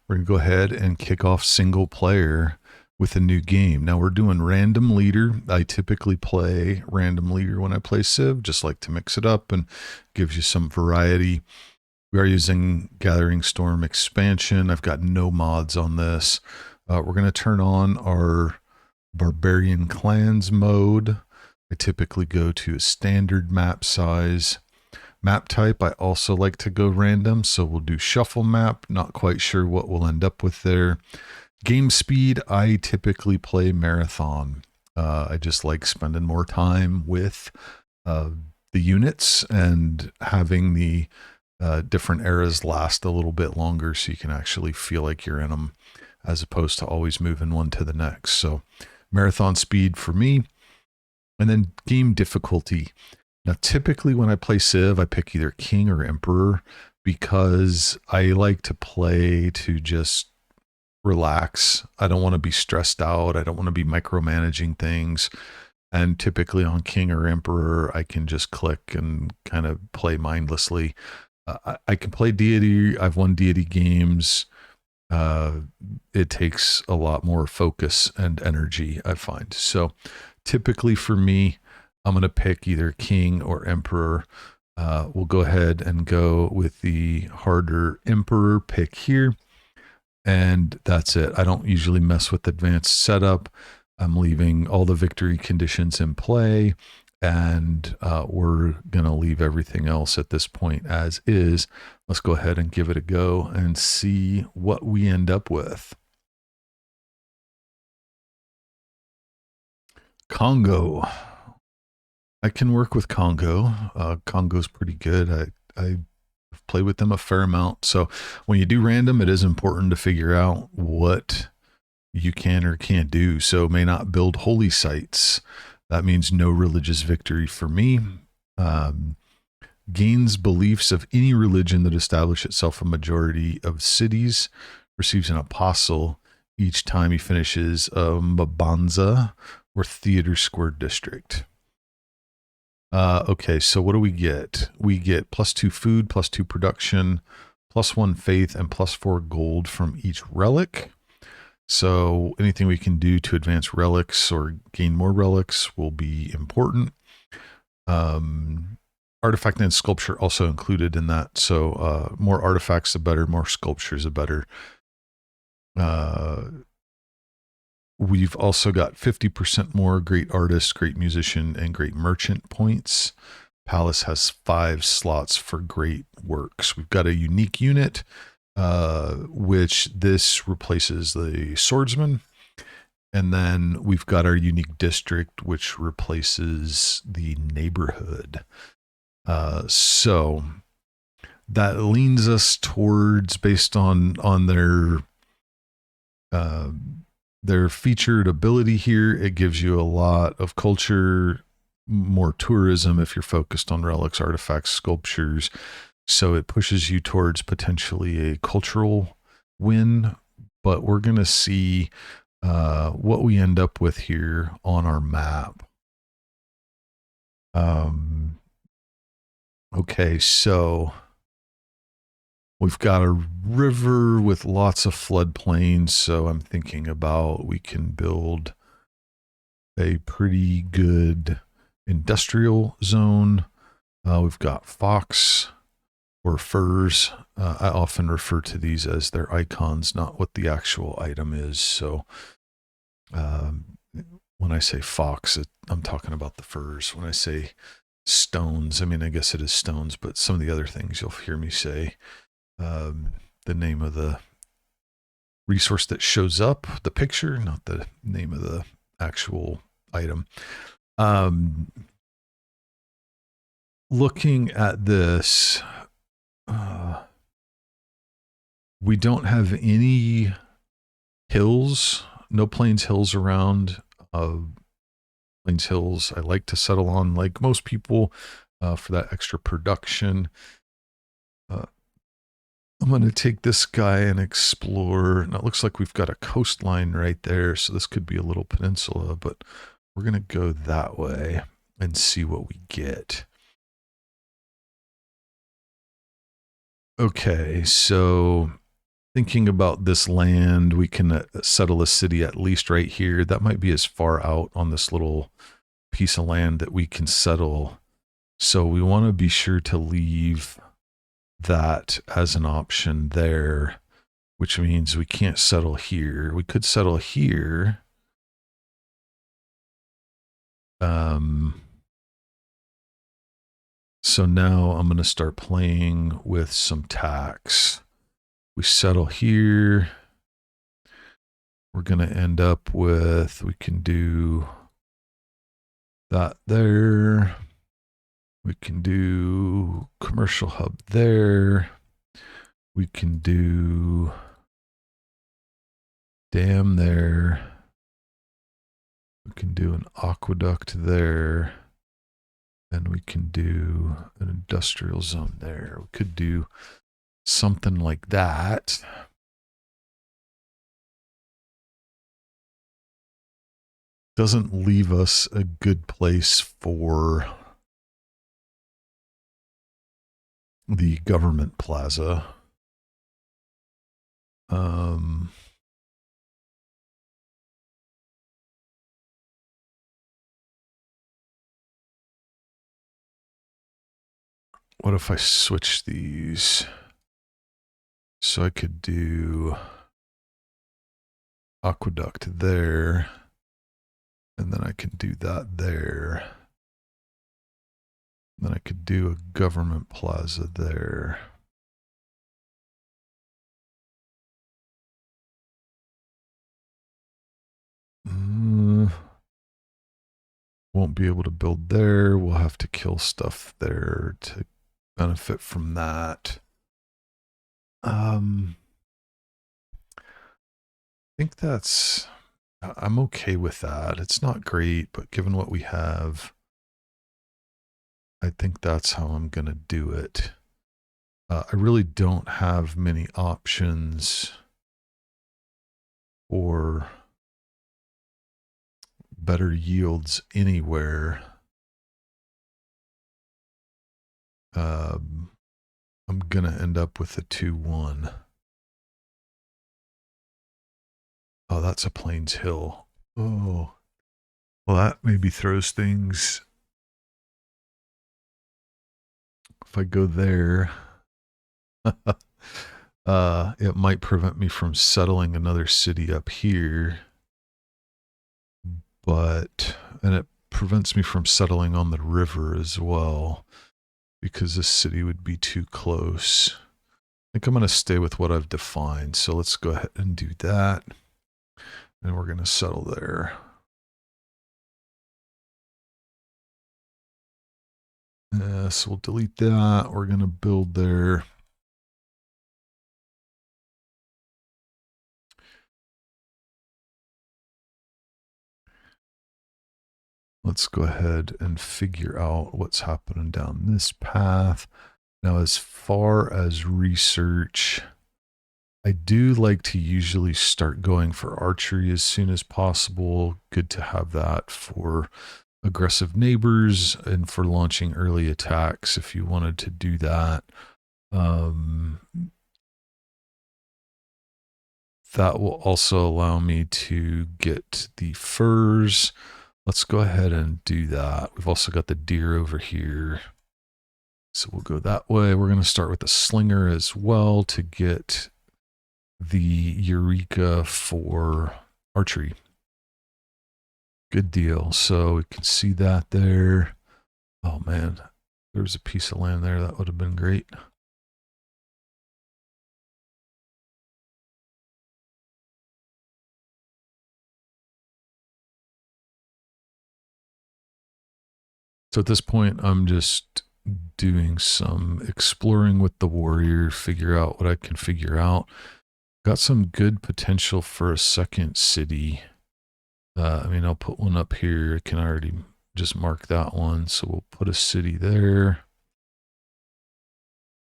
We're going to go ahead and kick off single player with a new game. Now we're doing random leader. I typically play random leader when I play Civ, just like to mix it up and gives you some variety. We are using Gathering Storm expansion. I've got no mods on this. We're going to turn on our Barbarian Clans mode. I typically go to a standard map size. Map type, I also like to go random, so we'll do shuffle map. Not quite sure what we'll end up with there. Game speed, I typically play marathon. I just like spending more time with the units and having the different eras last a little bit longer so you can actually feel like you're in them as opposed to always moving one to the next. So marathon speed for me. And then game difficulty. Now, typically when I play Civ, I pick either King or Emperor because I like to play to just relax. I don't want to be stressed out. I don't want to be micromanaging things. And typically on King or Emperor, I can just click and kind of play mindlessly. I can play Deity. I've won Deity games. It takes a lot more focus and energy, I find. So typically for me, I'm going to pick either King or Emperor. We'll go ahead and go with the harder Emperor pick here. And that's it. I don't usually mess with advanced setup. I'm leaving all the victory conditions in play. And we're going to leave everything else at this point as is. Let's go ahead and give it a go and see what we end up with. Congo. I can work with Congo. Congo's pretty good. I play with them a fair amount. So when you do random, it is important to figure out what you can or can't do. So may not build holy sites. That means no religious victory for me. Gains beliefs of any religion that establish itself a majority of cities. Receives an apostle each time he finishes a Mbanza or Theater Square district. Okay, so what do we get? We get +2 food, +2 production, +1 faith, and +4 gold from each relic. So anything we can do to advance relics or gain more relics will be important. Artifact and sculpture also included in that. So more artifacts, the better. More sculptures, the better. We've also got 50% more great artist, great musician, and great merchant points. Palace has 5 slots for great works. We've got a unique unit, which this replaces the swordsman. And then we've got our unique district, which replaces the neighborhood. So that leans us towards, based on their featured ability here, it gives you a lot of culture, more tourism if you're focused on relics, artifacts, sculptures. So it pushes you towards potentially a cultural win, but we're going to see what we end up with here on our map. Okay, so we've got a river with lots of floodplains, so I'm thinking about we can build a pretty good industrial zone. We've got fox or furs. I often refer to these as their icons, not what the actual item is. So when I say fox, I'm talking about the furs. When I say stones, I mean, I guess it is stones, but some of the other things you'll hear me say. The name of the resource that shows up, the picture, not the name of the actual item. Looking at this, we don't have any hills, no plains hills around. Plains hills I like to settle on, like most people, for that extra production. I'm going to take this guy and explore. Now it looks like we've got a coastline right there, so this could be a little peninsula, but we're going to go that way and see what we get. Okay, so thinking about this land, we can settle a city at least right here. That might be as far out on this little piece of land that we can settle. So we want to be sure to leave that as an option there, which means we can't settle here. We could settle here. So now I'm going to start playing with some tax. We settle here. We're going to end up with, we can do that there. We can do commercial hub there. We can do dam there. We can do an aqueduct there. And we can do an industrial zone there. We could do something like that. Doesn't leave us a good place for the government plaza. What if I switch these? So I could do aqueduct there, and then I can do that there. Then I could do a government plaza there. Won't be able to build there. We'll have to kill stuff there to benefit from that. I think that's, I'm okay with that. It's not great, but given what we have, I think that's how I'm going to do it. I really don't have many options for better yields anywhere. I'm going to end up with a 2-1. Oh, that's a Plains Hill. Oh, well, that maybe throws things. If I go there, it might prevent me from settling another city up here. And it prevents me from settling on the river as well, because this city would be too close. I think I'm going to stay with what I've defined. So let's go ahead and do that. And we're going to settle there. So we'll delete that. We're going to build there. Let's go ahead and figure out what's happening down this path. Now, as far as research, I do like to usually start going for archery as soon as possible. Good to have that for aggressive neighbors and for launching early attacks if you wanted to do that. That will also allow me to get the furs. Let's go ahead and do that. We've also got the deer over here. So we'll go that way. We're going to start with the slinger as well to get the Eureka for archery. Good deal. So we can see that there. Oh man, there was a piece of land there. That would have been great. So at this point, I'm just doing some exploring with the warrior, figure out what I can figure out. Got some good potential for a second city. I mean, I'll put one up here. I can already just mark that one. So we'll put a city there.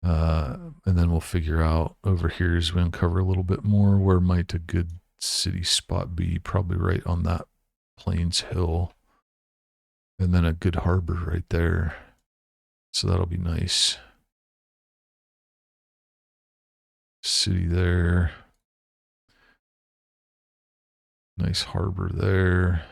And then we'll figure out over here as we uncover a little bit more, where might a good city spot be? Probably right on that Plains Hill. And then a good harbor right there. So that'll be nice. City there. Nice harbor there.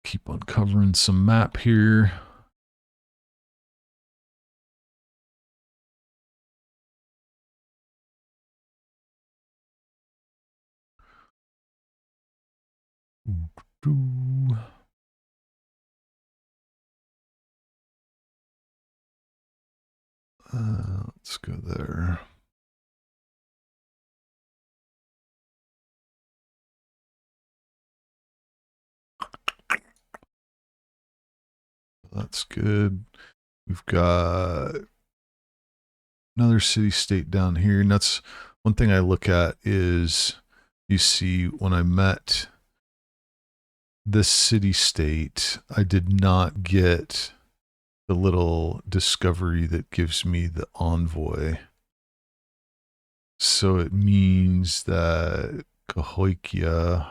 Keep uncovering some map here. Let's go there. That's good. We've got another city state down here, and that's one thing I look at is you see when I met this city state, I did not get the little discovery that gives me the envoy. So it means that Cahokia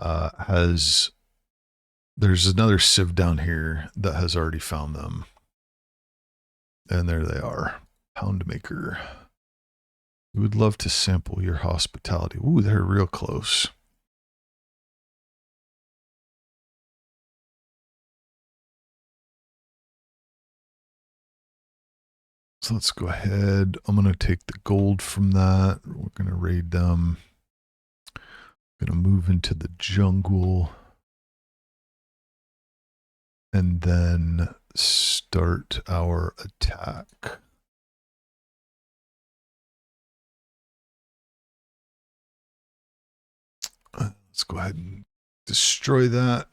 has, there's another civ down here that has already found them. And there they are. Poundmaker. We would love to sample your hospitality. Ooh, they're real close. So let's go ahead. I'm going to take the gold from that. We're going to raid them. Going to move into the jungle. And then start our attack. Let's go ahead and destroy that.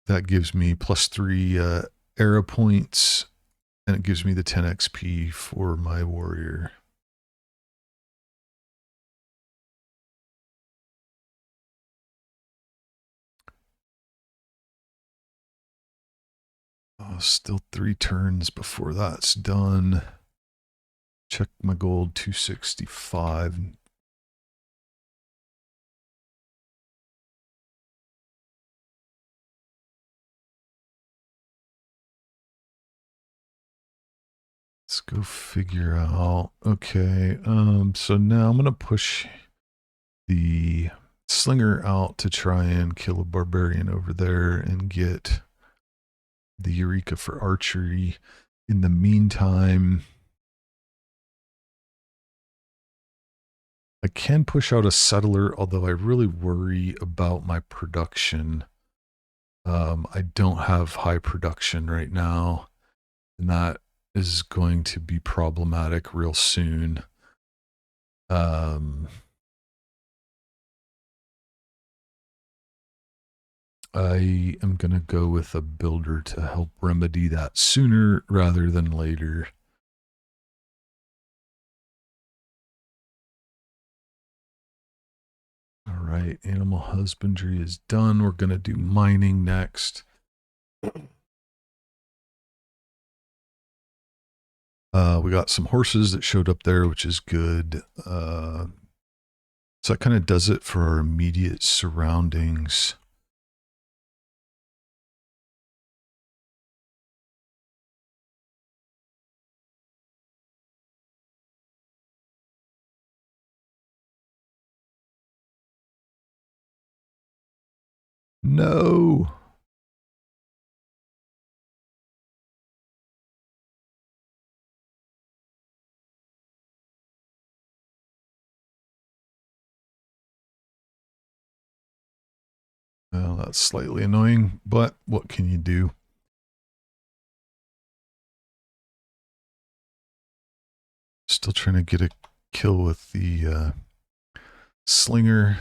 That gives me +3 arrow points, and it gives me the 10 XP for my warrior. Still 3 turns before that's done. Check my gold, 265. Let's go figure out. Okay, so now I'm gonna push the slinger out to try and kill a barbarian over there and get the Eureka for archery. In the meantime, I can push out a settler, although I really worry about my production. I don't have high production right now, and that is going to be problematic real soon. I am going to go with a builder to help remedy that sooner rather than later. All right, animal husbandry is done. We're going to do mining next. We got some horses that showed up there, which is good. So that kind of does it for our immediate surroundings. No. Well, that's slightly annoying, but what can you do? Still trying to get a kill with the slinger.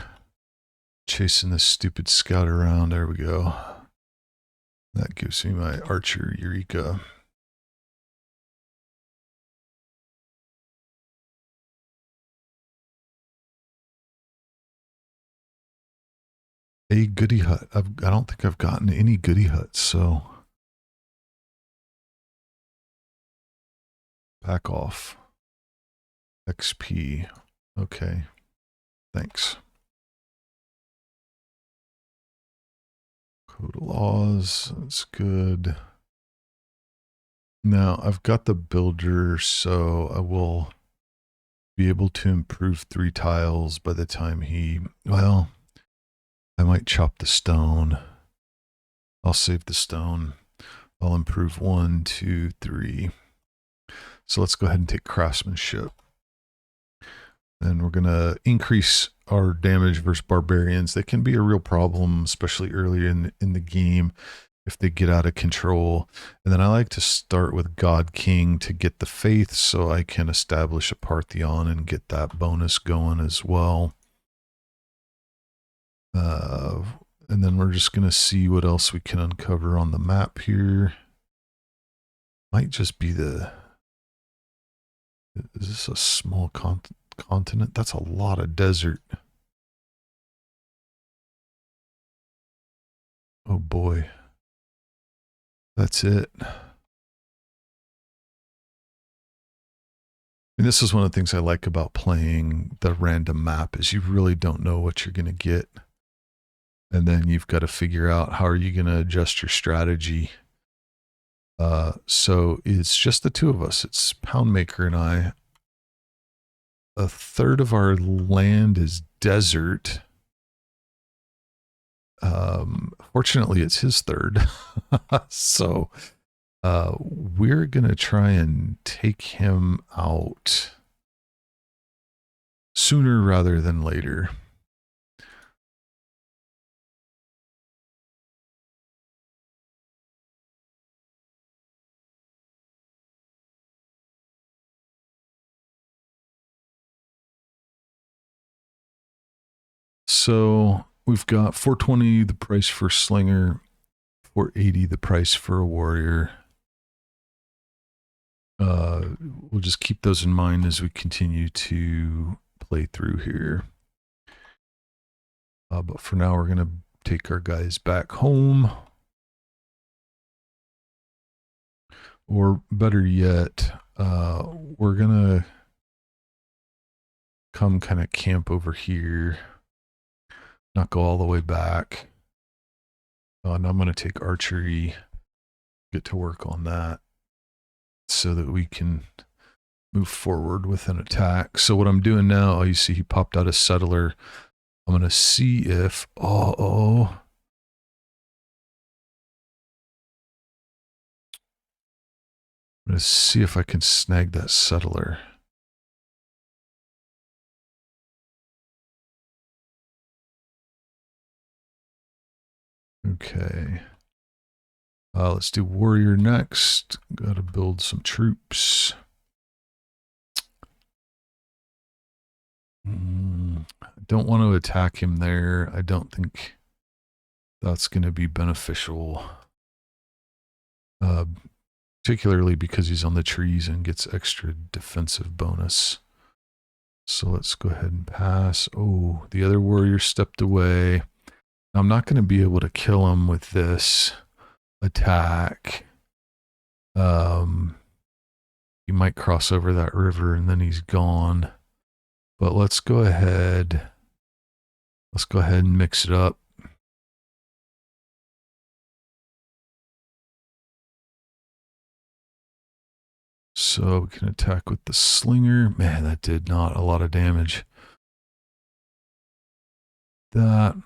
Chasing this stupid scout around. There we go. That gives me my archer Eureka. A goody hut. I don't think I've gotten any goody huts, so back off. XP. Okay. Thanks. Total laws, that's good. Now I've got the builder, so I will be able to improve 3 tiles by the time he, well, I might chop the stone. I'll save the stone. I'll improve 1, 2, 3. So let's go ahead and take craftsmanship. And we're going to increase our damage versus barbarians. They can be a real problem, especially early in the game if they get out of control. And then I like to start with God King to get the faith so I can establish a Parthenon and get that bonus going as well. And then we're just going to see what else we can uncover on the map here. Might just be the... Is this a small continent? That's a lot of desert. Oh boy. That's it. And this is one of the things I like about playing the random map is you really don't know what you're going to get. And then you've got to figure out how are you going to adjust your strategy. So it's just the two of us. It's Poundmaker and I. A third of our land is desert. Fortunately, it's his third. So we're going to try and take him out sooner rather than later. So we've got 420 the price for slinger, 480 the price for a warrior. We'll just keep those in mind as we continue to play through here. But for now, we're going to take our guys back home. Or better yet, we're going to come kind of camp over here. Not go all the way back. And I'm going to take archery, get to work on that so that we can move forward with an attack. So what I'm doing now, you see he popped out a settler. I'm going to see if, I'm going to see if I can snag that settler. Okay. Let's do warrior next. Got to build some troops. I don't want to attack him there. I don't think that's going to be beneficial. Particularly because he's on the trees and gets extra defensive bonus. So let's go ahead and pass. Oh, the other warrior stepped away. I'm not going to be able to kill him with this attack. He might cross over that river and then he's gone. But let's go ahead. Let's go ahead and mix it up. So we can attack with the slinger. Man, that did not a lot of damage. That.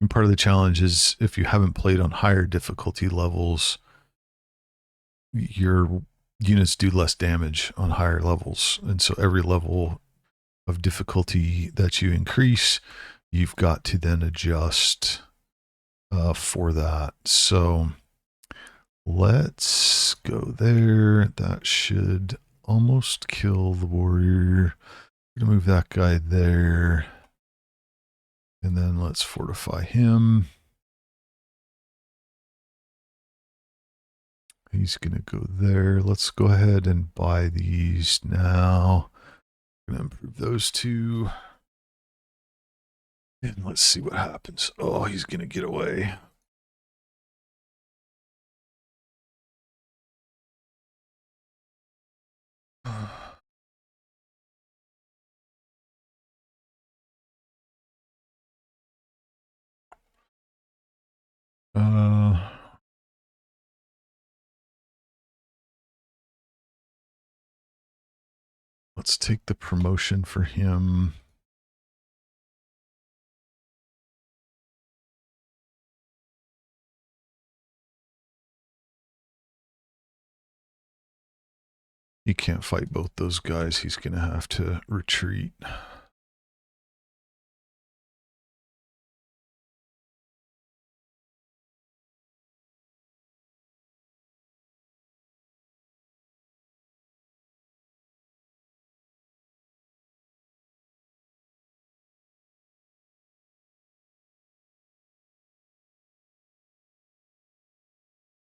And part of the challenge is if you haven't played on higher difficulty levels, your units do less damage on higher levels. And so every level of difficulty that you increase, you've got to then adjust for that. So let's go there. That should almost kill the warrior. We're gonna move that guy there. And then let's fortify him. He's going to go there. Let's go ahead and buy these now. I'm going to improve those two. And let's see what happens. Oh, he's going to get away. Let's take the promotion for him. He can't fight both those guys. He's going to have to retreat.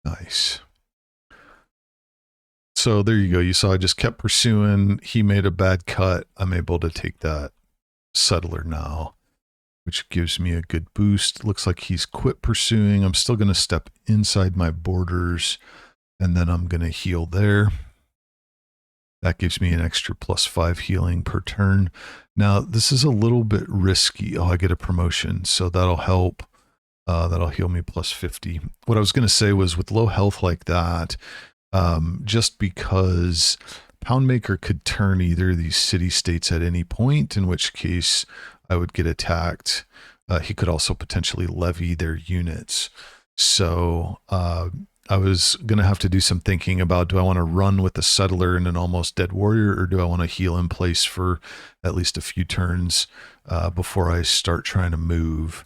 Nice. So there you go. You saw I just kept pursuing. He made a bad cut. I'm able to take that settler now, which gives me a good boost. Looks like he's quit pursuing. I'm still going to step inside my borders, and then I'm going to heal there. That gives me an extra +5 healing per turn. Now, this is a little bit risky. Oh, I get a promotion, so that'll help. That'll heal me +50. What I was going to say was with low health like that, just because Poundmaker could turn either of these city-states at any point, in which case I would get attacked. He could also potentially levy their units. So I was going to have to do some thinking about, do I want to run with a settler and an almost dead warrior, or do I want to heal in place for at least a few turns before I start trying to move?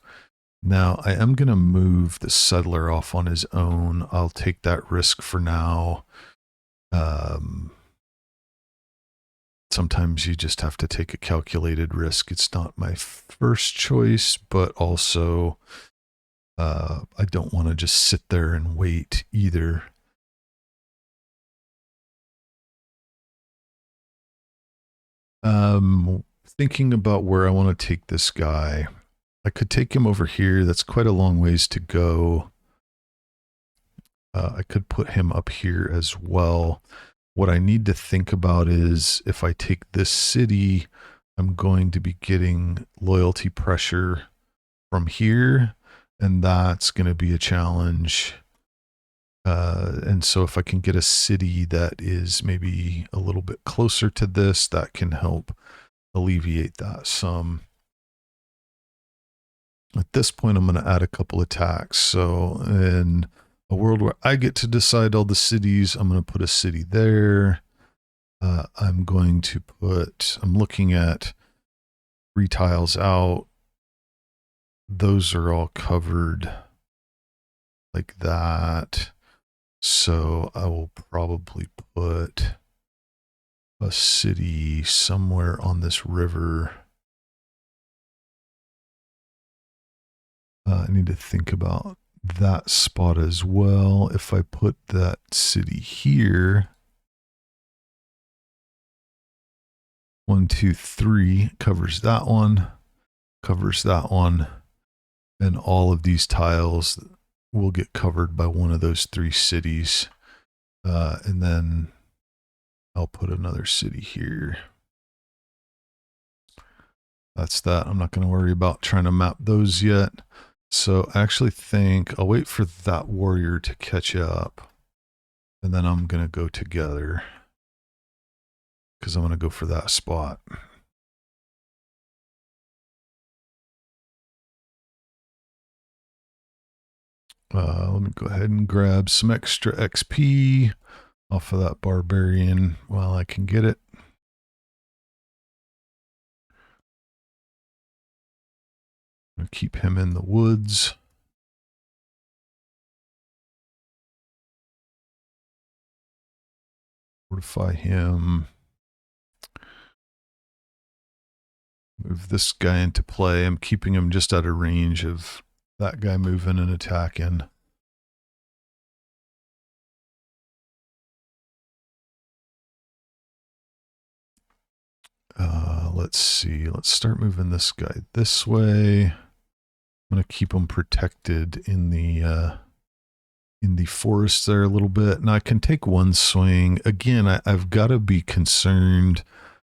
Now, I am going to move the settler off on his own. I'll take that risk for now. Sometimes you just have to take a calculated risk. It's not my first choice, but also I don't want to just sit there and wait either. Thinking about where I want to take this guy. I could take him over here. That's quite a long ways to go. I could put him up here as well. What I need to think about is if I take this city, I'm going to be getting loyalty pressure from here, and that's going to be a challenge. And so if I can get a city that is maybe a little bit closer to this, that can help alleviate that some. At this point, I'm going to add a couple attacks. So in a world where I get to decide all the cities, I'm going to put a city there. I'm going to put, I'm looking at 3 tiles out. Those are all covered like that. So I will probably put a city somewhere on this river. I need to think about that spot as well. If I put that city here, 1, 2, 3 covers that one, and all of these tiles will get covered by one of those 3 cities. And then I'll put another city here. That's that. I'm not going to worry about trying to map those yet. So I actually think I'll wait for that warrior to catch up, and then I'm going to go together because I'm going to go for that spot. Let me go ahead and grab some extra XP off of that barbarian while I can get it. I'll keep him in the woods. Fortify him. Move this guy into play. I'm keeping him just out of range of that guy moving and attacking. Let's see. Let's start moving this guy this way. I'm going to keep him protected in the forest there a little bit. Now I can take one swing. Again, I've got to be concerned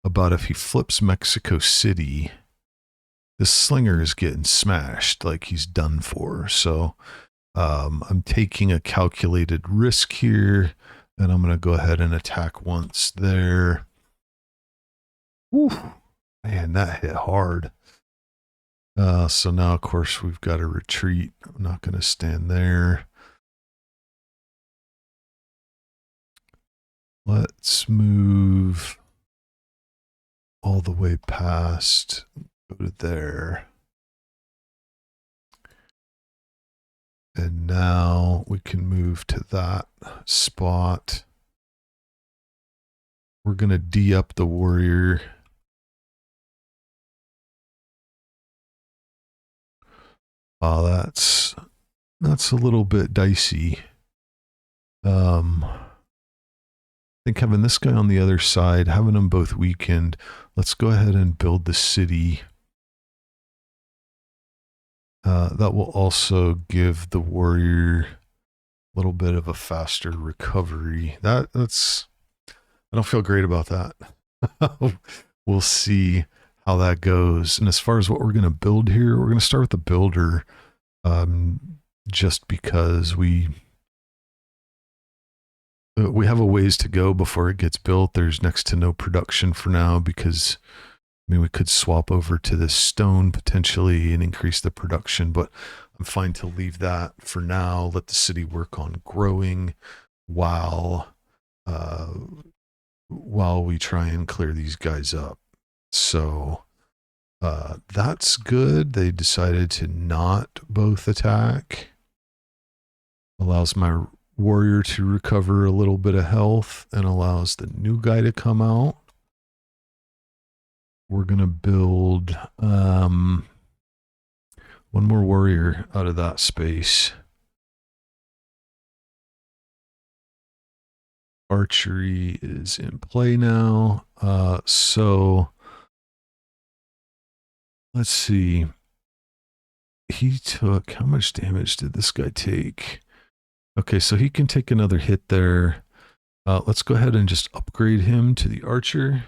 about if he flips Mexico City, this slinger is getting smashed, like he's done for. So I'm taking a calculated risk here, and I'm going to go ahead and attack once there. Whew. Man, that hit hard. So now, of course, we've got to retreat. I'm not going to stand there. Let's move all the way past, go to there. And now we can move to that spot. We're going to D-up the warrior. Oh, that's a little bit dicey. I think having this guy on the other side, having them both weakened, let's go ahead and build the city. That will also give the warrior a little bit of a faster recovery. That's I don't feel great about that. We'll see how that goes. And as far as what we're going to build here, we're going to start with the builder, just because we have a ways to go before it gets built. There's next to no production for now because, I mean, we could swap over to this stone potentially and increase the production, but I'm fine to leave that for now. Let the city work on growing while we try and clear these guys up. So that's good. They decided to not both attack. Allows my warrior to recover a little bit of health and allows the new guy to come out. We're going to build one more warrior out of that space. Archery is in play now. So let's see. He took, how much damage did this guy take? Okay, so he can take another hit there. Let's go ahead and just upgrade him to the archer.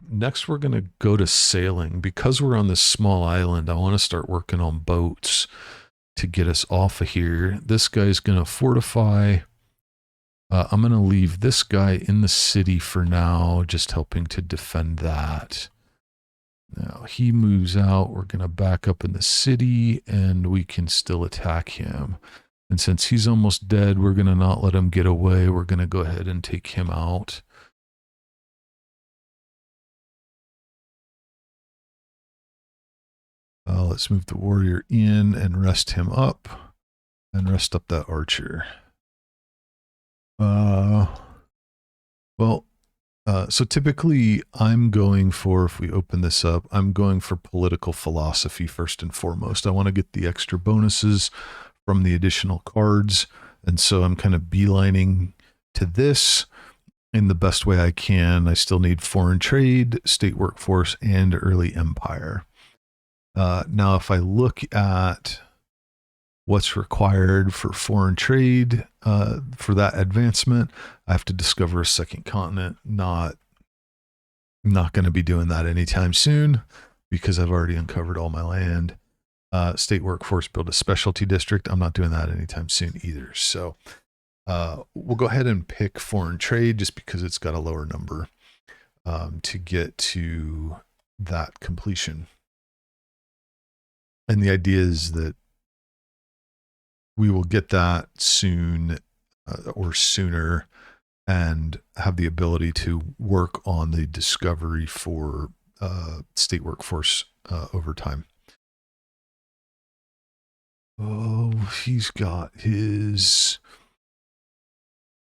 Next, we're going to go to sailing. Because we're on this small island, I want to start working on boats to get us off of here. This guy's going to fortify. I'm going to leave this guy in the city for now, just helping to defend that. Now he moves out. We're going to back up in the city and we can still attack him. And since he's almost dead, we're going to not let him get away. We're going to go ahead and take him out. Let's move the warrior in and rest him up and rest up that archer. So typically I'm going for, if we open this up, I'm going for political philosophy first and foremost. I want to get the extra bonuses from the additional cards. And so I'm kind of beelining to this in the best way I can. I still need foreign trade, state workforce, and early empire. Now, if I look at what's required for foreign trade, for that advancement, I have to discover a second continent. Not going to be doing that anytime soon because I've already uncovered all my land. State workforce, build a specialty district. I'm not doing that anytime soon either. So we'll go ahead and pick foreign trade just because it's got a lower number to get to that completion. And the idea is that we will get that soon or sooner and have the ability to work on the discovery for state workforce over time. Oh, he's got his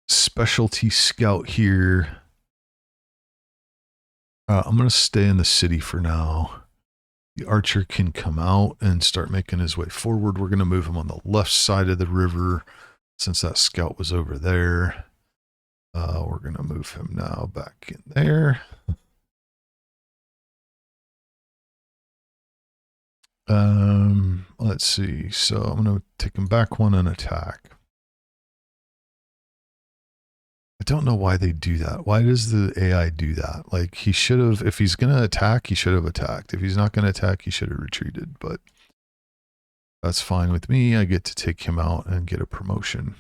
specialty scout here. I'm going to stay in the city for now. The archer can come out and start making his way forward. We're going to move him on the left side of the river since that scout was over there. We're going to move him now back in there. Let's see. So I'm going to take him back one and attack. I don't know why they do that. Why does the AI do that? Like, he should have, if he's going to attack, he should have attacked. If he's not going to attack, he should have retreated. But That's fine with me. I get to take him out and get a promotion.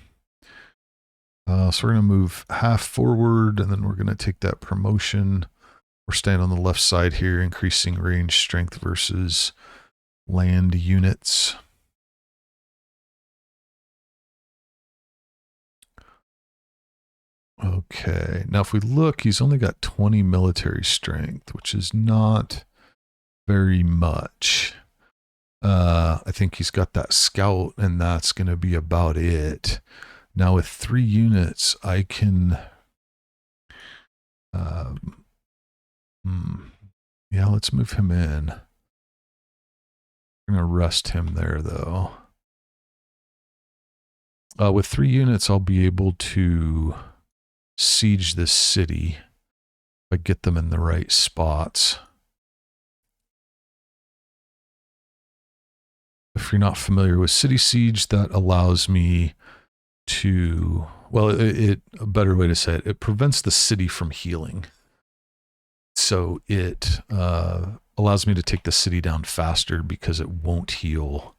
So we're going to move half forward, and then we're going to take that promotion. We're staying on the left side here, increasing range strength versus land units. Okay, now if we look, he's only got 20 military strength, which is not very much. I think he's got that scout, and that's going to be about it. Now with 3 units, I can... yeah, let's move him in. We're going to rest him there, though. With 3 units, I'll be able to siege this city if I get them in the right spots. If you're not familiar with city siege, that allows me to, well, a better way to say it, it prevents the city from healing. So it allows me to take the city down faster because it won't heal.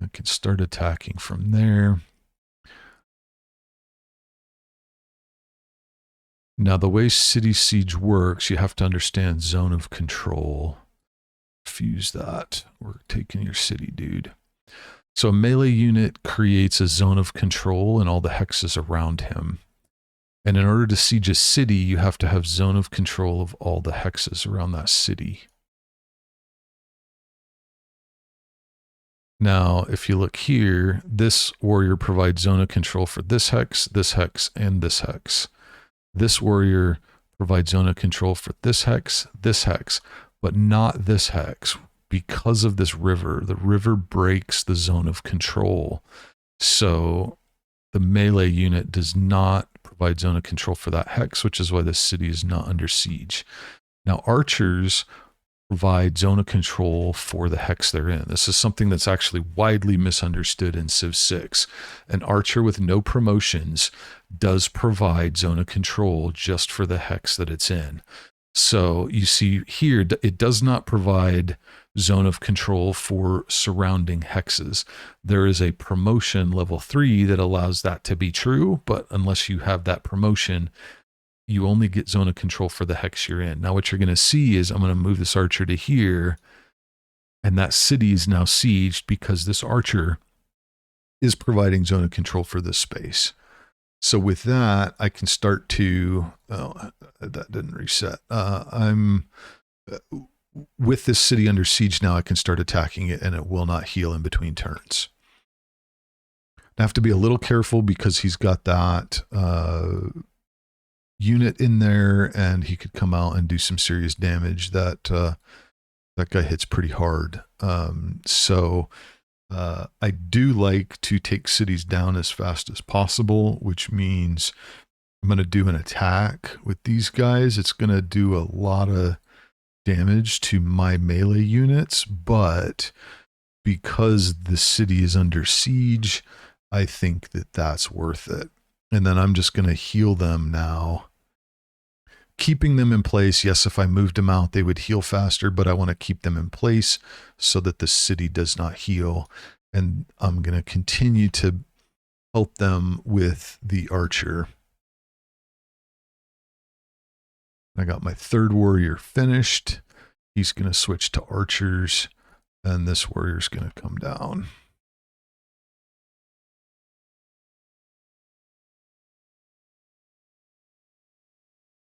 I can start attacking from there. Now, the way city siege works, you have to understand zone of control. Fuse that. We're taking your city, dude. So a melee unit creates a zone of control and all the hexes around him. And in order to siege a city, you have to have zone of control of all the hexes around that city. Now, if you look here, this warrior provides zone of control for this hex, and this hex. This warrior provides zone of control for this hex, but not this hex. Because of this river, the river breaks the zone of control. So the melee unit does not provide zone of control for that hex, which is why this city is not under siege. Now, archers provide zone of control for the hex they're in. This is something that's actually widely misunderstood in Civ 6. An archer with no promotions does provide zone of control just for the hex that it's in. So you see here, it does not provide zone of control for surrounding hexes. There is a promotion level 3 that allows that to be true, but unless you have that promotion, you only get zone of control for the hex you're in. Now what you're going to see is I'm going to move this archer to here, and that city is now sieged because this archer is providing zone of control for this space. So with that, I can start to, oh, that didn't reset. With this city under siege now, I can start attacking it and it will not heal in between turns. I have to be a little careful because he's got that unit in there and he could come out and do some serious damage. That guy hits pretty hard. I do like to take cities down as fast as possible, which means I'm going to do an attack with these guys. It's going to do a lot of damage to my melee units, but because the city is under siege, I think that that's worth it. And then I'm just going to heal them now. Keeping them in place, yes, if I moved them out, they would heal faster, but I want to keep them in place so that the city does not heal. And I'm going to continue to help them with the archer. I got my 3rd warrior finished. He's going to switch to archers, and this warrior's going to come down.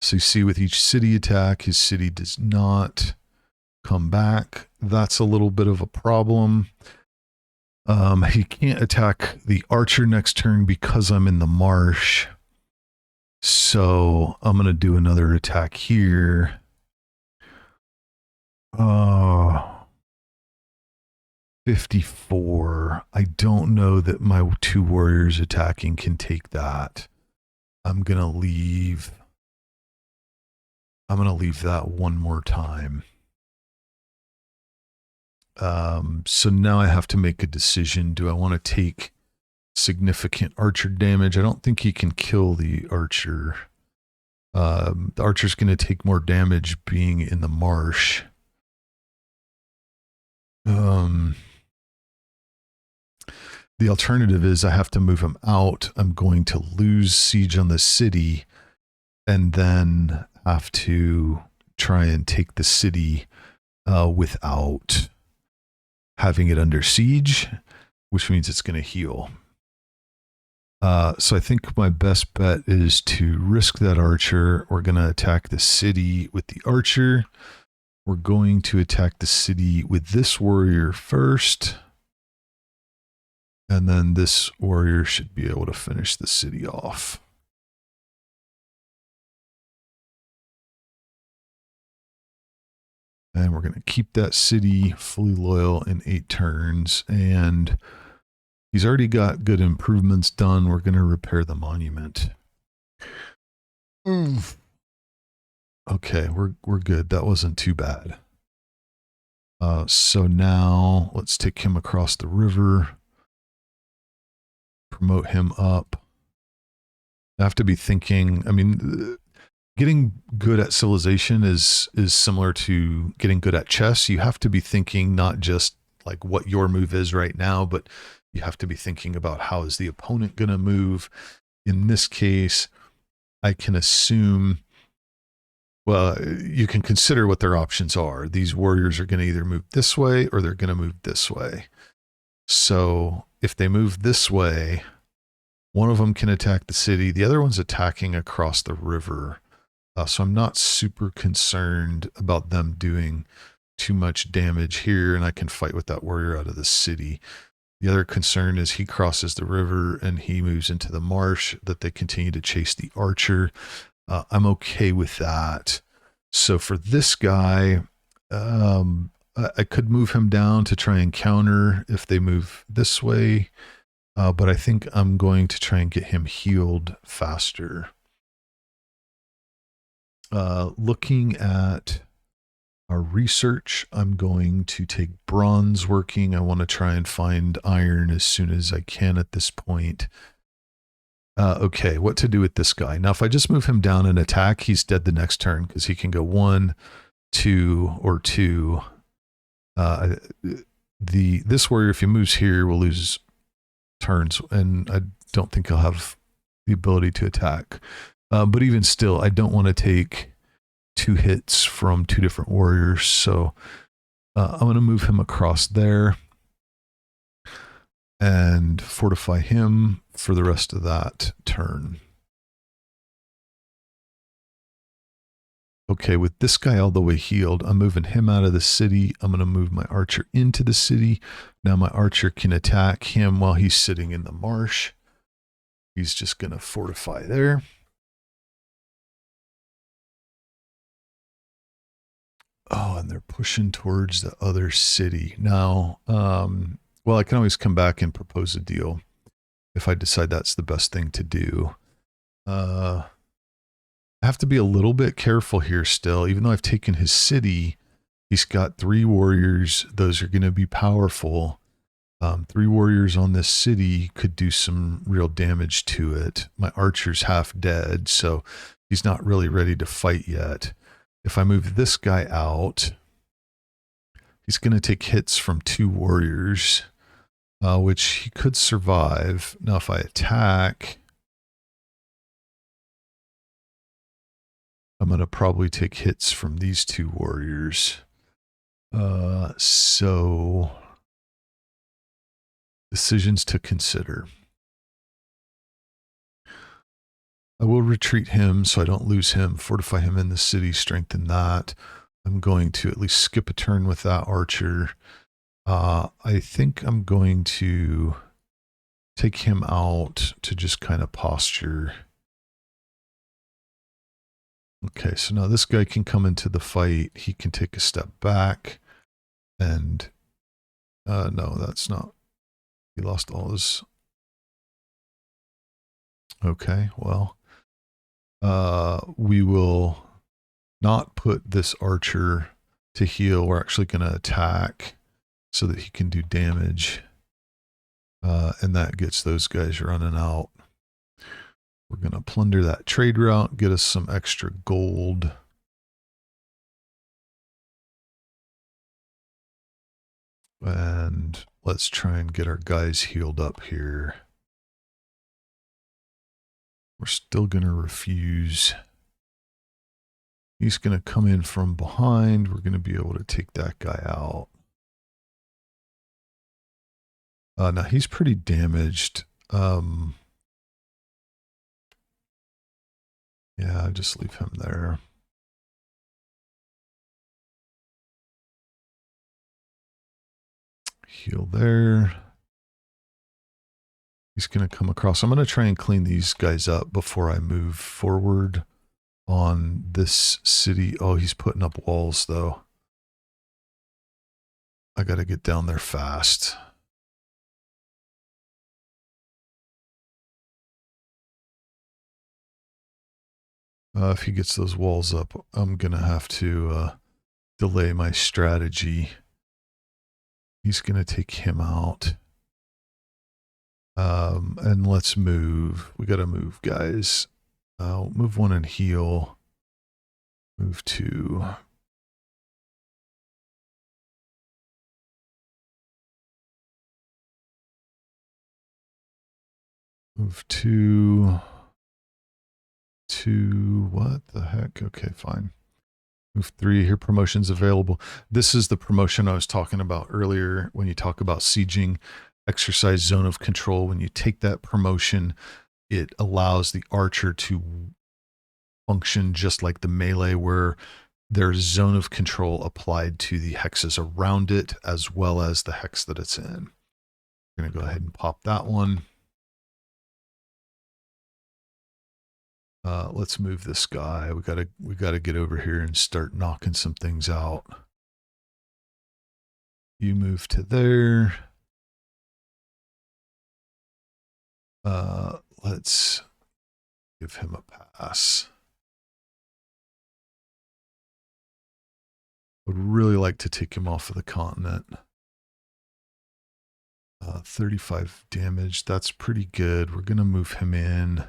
So you see with each city attack, his city does not come back. That's a little bit of a problem. He can't attack the archer next turn because I'm in the marsh. So I'm going to do another attack here. 54. I don't know that my 2 warriors attacking can take that. I'm going to leave that one more time. So now I have to make a decision. Do I want to take significant archer damage? I don't think he can kill the archer. The archer's going to take more damage being in the marsh. The alternative is I have to move him out. I'm going to lose siege on the city and then have to try and take the city without having it under siege, which means it's going to heal. So I think my best bet is to risk that archer. We're going to attack the city with the archer. We're going to attack the city with this warrior first. And then this warrior should be able to finish the city off. And we're going to keep that city fully loyal in 8 turns. And he's already got good improvements done. We're going to repair the monument. Okay, we're good. That wasn't too bad. So now let's take him across the river. Promote him up. I have to be thinking, I mean, getting good at civilization is similar to getting good at chess. You have to be thinking not just like what your move is right now, but you have to be thinking about how is the opponent going to move. In this case, I can assume, well, you can consider what their options are. These warriors are going to either move this way or they're going to move this way. So if they move this way, one of them can attack the city. The other one's attacking across the river. So I'm not super concerned about them doing too much damage here, and I can fight with that warrior out of the city. The other concern is he crosses the river and he moves into the marsh, that they continue to chase the archer. I'm okay with that. So for this guy, I could move him down to try and counter if they move this way, but I think I'm going to try and get him healed faster. Looking at our research, I'm going to take bronze working. I want to try and find iron as soon as I can at this point. Okay, what to do with this guy? Now, if I just move him down and attack, he's dead the next turn because he can go 1, 2, or 2. This warrior, if he moves here, will lose turns, and I don't think he'll have the ability to attack. But even still, I don't want to take 2 hits from 2 different warriors, so I'm going to move him across there and fortify him for the rest of that turn. Okay, with this guy all the way healed, I'm moving him out of the city. I'm going to move my archer into the city. Now my archer can attack him while he's sitting in the marsh. He's just going to fortify there. Oh, and they're pushing towards the other city. Now, well, I can always come back and propose a deal if I decide that's the best thing to do. I have to be a little bit careful here still. Even though I've taken his city, he's got 3 warriors. Those are going to be powerful. 3 warriors on this city could do some real damage to it. My archer's half dead, so he's not really ready to fight yet. If I move this guy out, he's going to take hits from 2 warriors, which he could survive. Now, if I attack, I'm going to probably take hits from these 2 warriors. So, decisions to consider. I will retreat him so I don't lose him, fortify him in the city, strengthen that. I'm going to at least skip a turn with that archer. I think I'm going to take him out to just kind of posture. Okay, so now this guy can come into the fight. He can take a step back and no, that's not. He lost all his. Okay, well, we will not put this archer to heal. We're actually going to attack so that he can do damage. And that gets those guys running out. We're going to plunder that trade route, get us some extra gold. And let's try and get our guys healed up here. We're still going to refuse. He's going to come in from behind. We're going to be able to take that guy out. Now he's pretty damaged. Yeah, just leave him there. Heal there. He's going to come across. I'm going to try and clean these guys up before I move forward on this city. Oh, he's putting up walls, though. I got to get down there fast. If he gets those walls up, I'm going to have to delay my strategy. He's going to take him out. And let's move. We got to move, guys. Move one and heal. Move two. Move two. What the heck? Okay, fine. Move three. Here, promotions available. This is the promotion I was talking about earlier when you talk about sieging. Exercise zone of control. When you take that promotion, it allows the archer to function just like the melee, where there's zone of control applied to the hexes around it as well as the hex that it's in. I'm going to go ahead and pop that one. Let's move this guy. We gotta get over here and start knocking some things out. You move to there. Let's give him a pass. Would really like to take him off of the continent. 35 damage. That's pretty good. We're gonna move him in.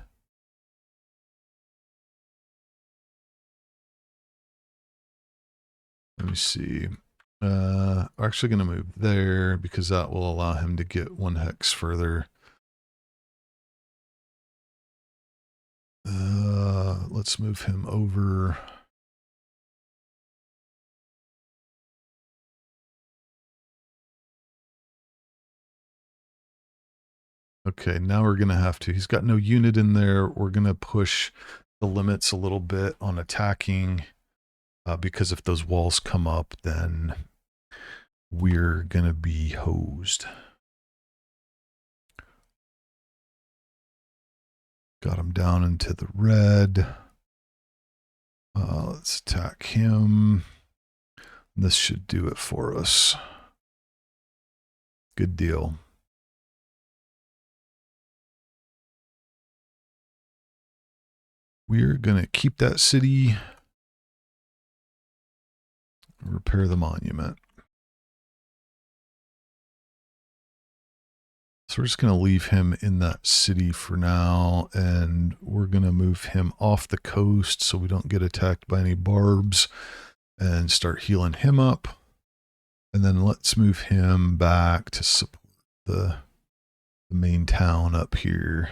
Let me see. We're actually going to move there because that will allow him to get one hex further. Let's move him over. Okay, now we're going to have to. He's got no unit in there. We're going to push the limits a little bit on attacking. Because if those walls come up, then we're going to be hosed. Got him down into the red. Let's attack him. This should do it for us. Good deal. We're going to keep that city. Repair the monument. So we're just going to leave him in that city for now, and we're going to move him off the coast so we don't get attacked by any barbs and start healing him up. And then let's move him back to support the main town up here.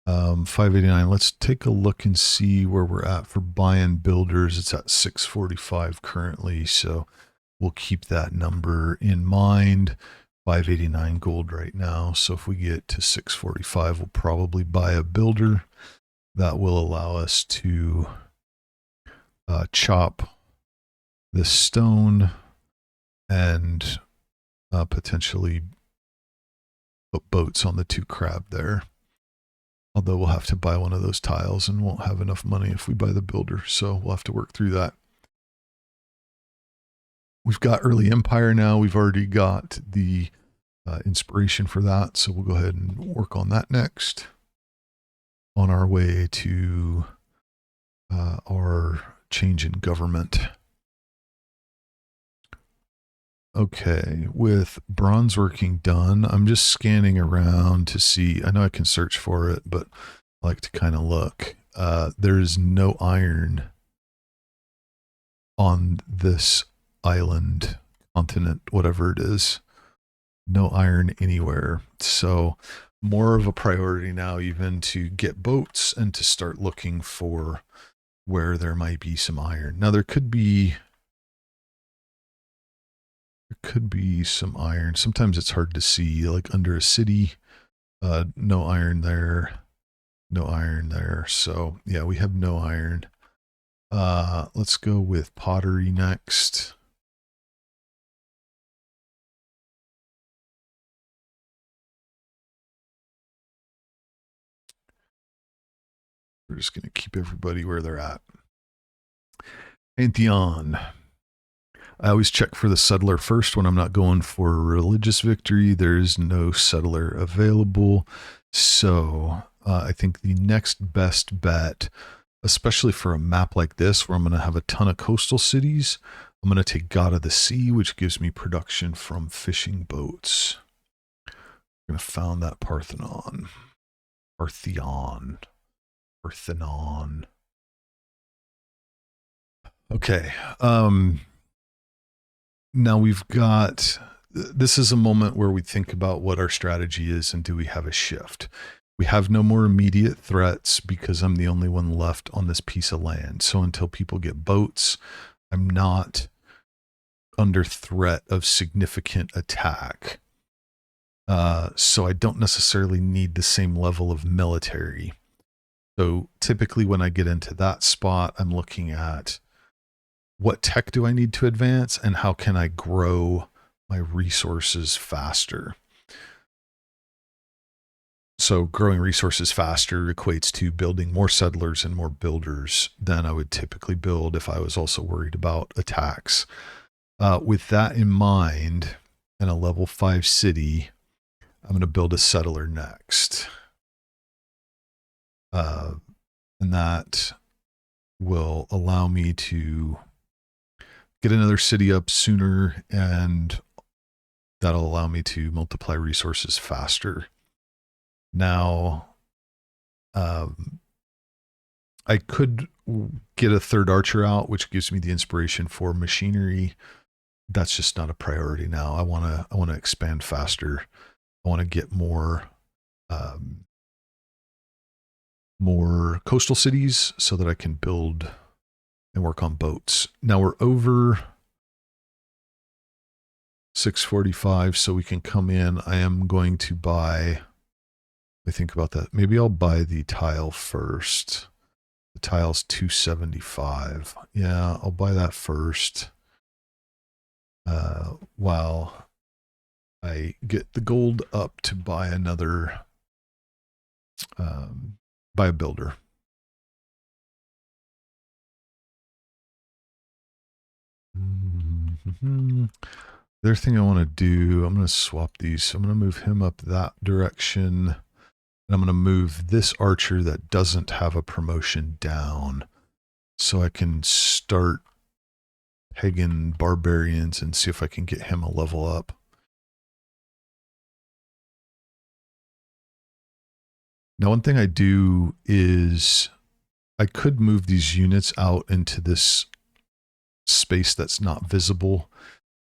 589. Let's take a look and see where we're at for buying builders. It's at 645 currently, so we'll keep that number in mind. 589 gold right now, so if we get to 645, we'll probably buy a builder. That will allow us to chop this stone and potentially put boats on the 2 crab there. Although we'll have to buy one of those tiles and won't have enough money if we buy the builder. So we'll have to work through that. We've got early empire now. We've already got the inspiration for that. So we'll go ahead and work on that next. On our way to our change in government. Okay, with bronze working done, I'm just scanning around to see. I know I can search for it, but I like to kind of look. There is no iron on this island continent, whatever it is. No iron anywhere. So more of a priority now even to get boats and to start looking for where there might be some iron. Now there could be some iron. Sometimes it's hard to see, like under a city. No iron there. No iron there. So yeah, we have no iron. Let's go with pottery next. We're just going to keep everybody where they're at. Pantheon. I always check for the settler first when I'm not going for a religious victory. There is no settler available. So I think the next best bet, especially for a map like this where I'm going to have a ton of coastal cities, I'm going to take God of the Sea, which gives me production from fishing boats. I'm going to found that Parthenon. Okay. Now we've got, this is a moment where we think about what our strategy is and do we have a shift. We have no more immediate threats because I'm the only one left on this piece of land. So until people get boats, I'm not under threat of significant attack. So I don't necessarily need the same level of military. So typically when I get into that spot, I'm looking at what tech do I need to advance and how can I grow my resources faster. So growing resources faster equates to building more settlers and more builders than I would typically build if I was also worried about attacks. With that in mind, in a level 5 city, I'm going to build a settler next. And that will allow me to get another city up sooner, and that'll allow me to multiply resources faster. Now, I could get a third archer out, which gives me the inspiration for machinery. That's just not a priority now. I want to expand faster. I want to get more coastal cities so that I can build and work on boats. Now we're over 645, so we can come in. I am going to buy, I think about that. Maybe I'll buy the tile first. The tile's 275. Yeah, I'll buy that first. While I get the gold up to buy another, buy a builder. The other thing I want to do, I'm going to swap these. So I'm going to move him up that direction. And I'm going to move this archer that doesn't have a promotion down so I can start pagan barbarians and see if I can get him a level up. Now, one thing I do is I could move these units out into this space that's not visible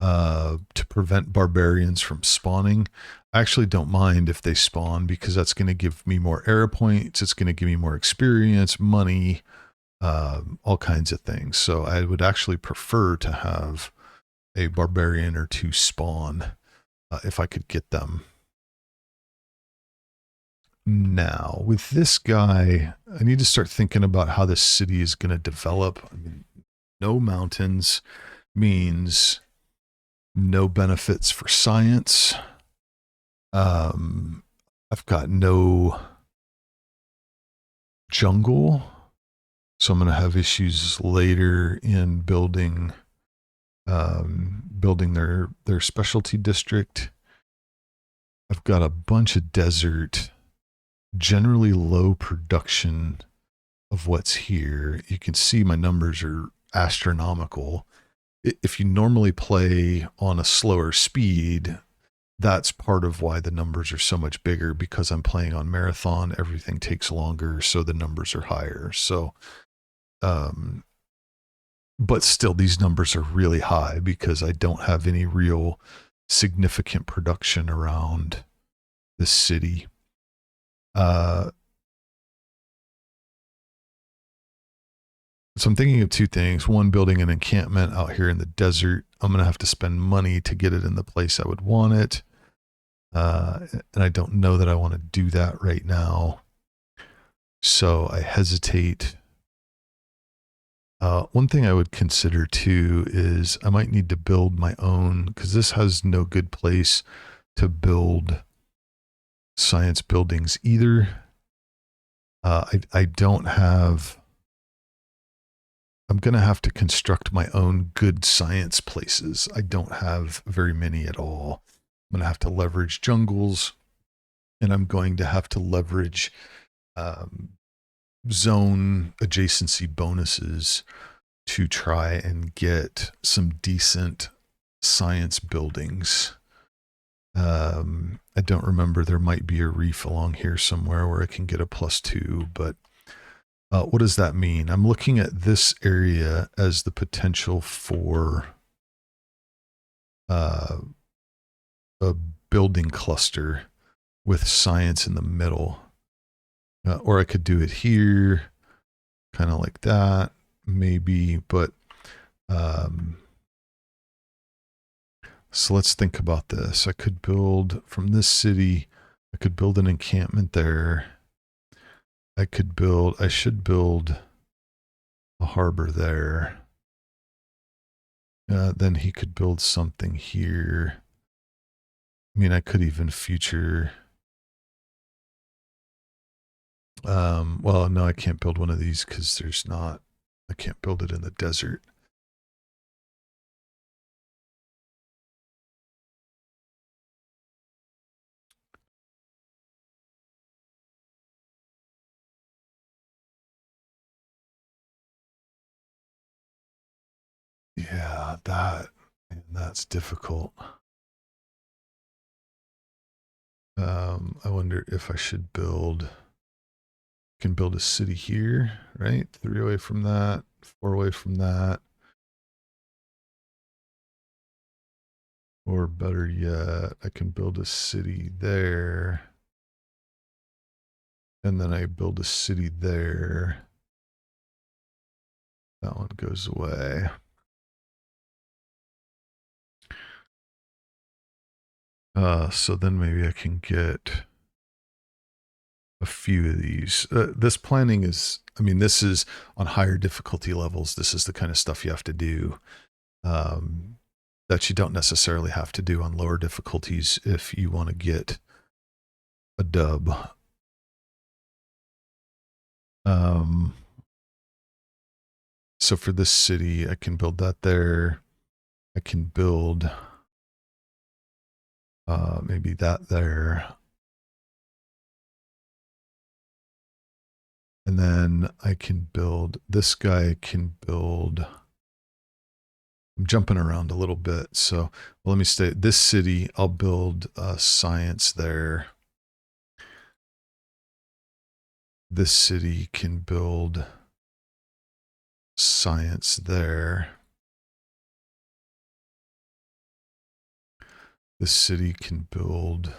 to prevent barbarians from spawning. I actually don't mind if they spawn because that's going to give me more era points. It's going to give me more experience, money, all kinds of things. So I would actually prefer to have a barbarian or two spawn if I could get them. Now, with this guy, I need to start thinking about how this city is going to develop. I mean, no mountains means no benefits for science. I've got no jungle, so I'm going to have issues later in building their specialty district. I've got a bunch of desert, generally low production of what's here. You can see my numbers are astronomical. If you normally play on a slower speed, that's part of why the numbers are so much bigger, because I'm playing on marathon. Everything takes longer, so the numbers are higher. So But still, these numbers are really high because I don't have any real significant production around the city. So I'm thinking of two things. One, building an encampment out here in the desert. I'm going to have to spend money to get it in the place I would want it. And I don't know that I want to do that right now. So I hesitate. One thing I would consider too is I might need to build my own, because this has no good place to build science buildings either. I don't have. I'm going to have to construct my own good science places. I don't have very many at all. I'm going to have to leverage jungles, and I'm going to have to leverage zone adjacency bonuses to try and get some decent science buildings. I don't remember. There might be a reef along here somewhere where I can get a +2, but what does that mean? I'm looking at this area as the potential for a building cluster with science in the middle. Or I could do it here, kind of like that, maybe. But so let's think about this. I could build from this city, I could build an encampment there. I should build a harbor there. Then he could build something here. I mean, I could even future. Well, no, I can't build one of these because I can't build it in the desert. Yeah, that's difficult. I wonder if I should can build a city here, right? 3 away from that, 4 away from that. Or better yet, I can build a city there. And then I build a city there. That one goes away. So then maybe I can get a few of these. This planning is, I mean, this is on higher difficulty levels. This is the kind of stuff you have to do that you don't necessarily have to do on lower difficulties if you want to get a dub. So for this city, I can build that there. I can build maybe that there. And then I can build, this guy can build, I'm jumping around a little bit. So well, let me stay, this city, I'll build science there. This city can build science there. This city can build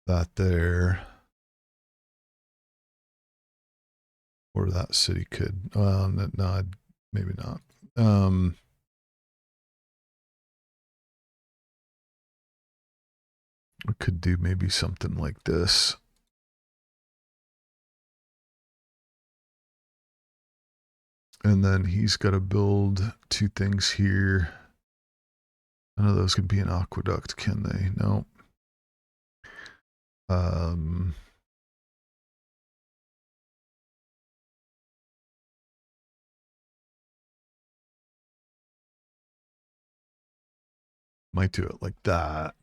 that there. Or that city could, no, maybe not. I could do maybe something like this. And then he's got to build 2 things here. None of those can be an aqueduct, can they? No. Might do it like that.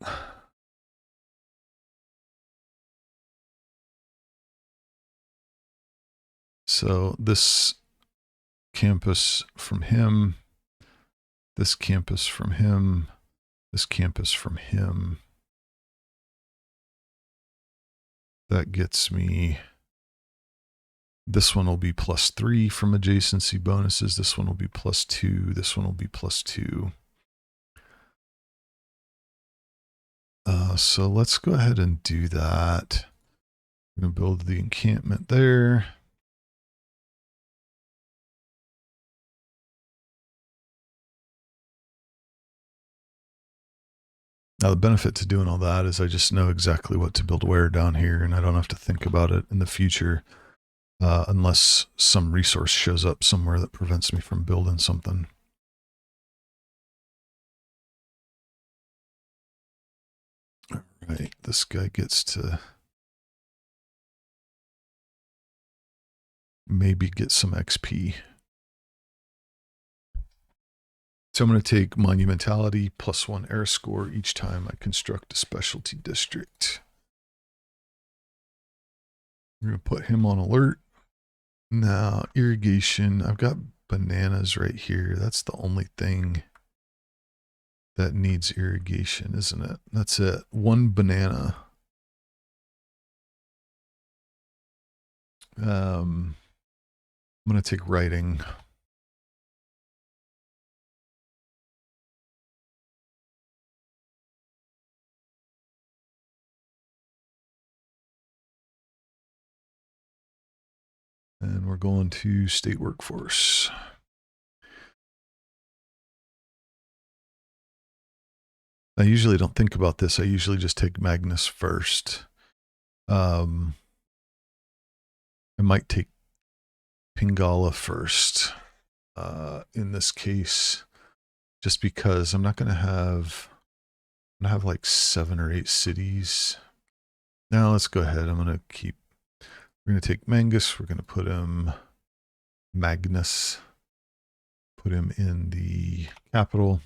So this campus from him, this campus from him, this campus from him. That gets me This one will be +3 from adjacency bonuses. This one will be +2. This one will be +2. So let's go ahead and do that. I'm going to build the encampment there. Now, the benefit to doing all that is I just know exactly what to build where down here, and I don't have to think about it in the future unless some resource shows up somewhere that prevents me from building something. All right, this guy gets to maybe get some XP. So I'm going to take monumentality +1 air score each time I construct a specialty district. We're going to put him on alert. Now, irrigation. I've got bananas right here. That's the only thing that needs irrigation, isn't it? That's it. 1 banana. I'm going to take writing. And we're going to state workforce. I usually don't think about this. I usually just take Magnus first. I might take Pingala first in this case, just because I'm not going to have, like 7 or 8 cities. Now let's go ahead. I'm going to keep, we're going to take Mangus. We're going to put him Magnus, put him in the capital.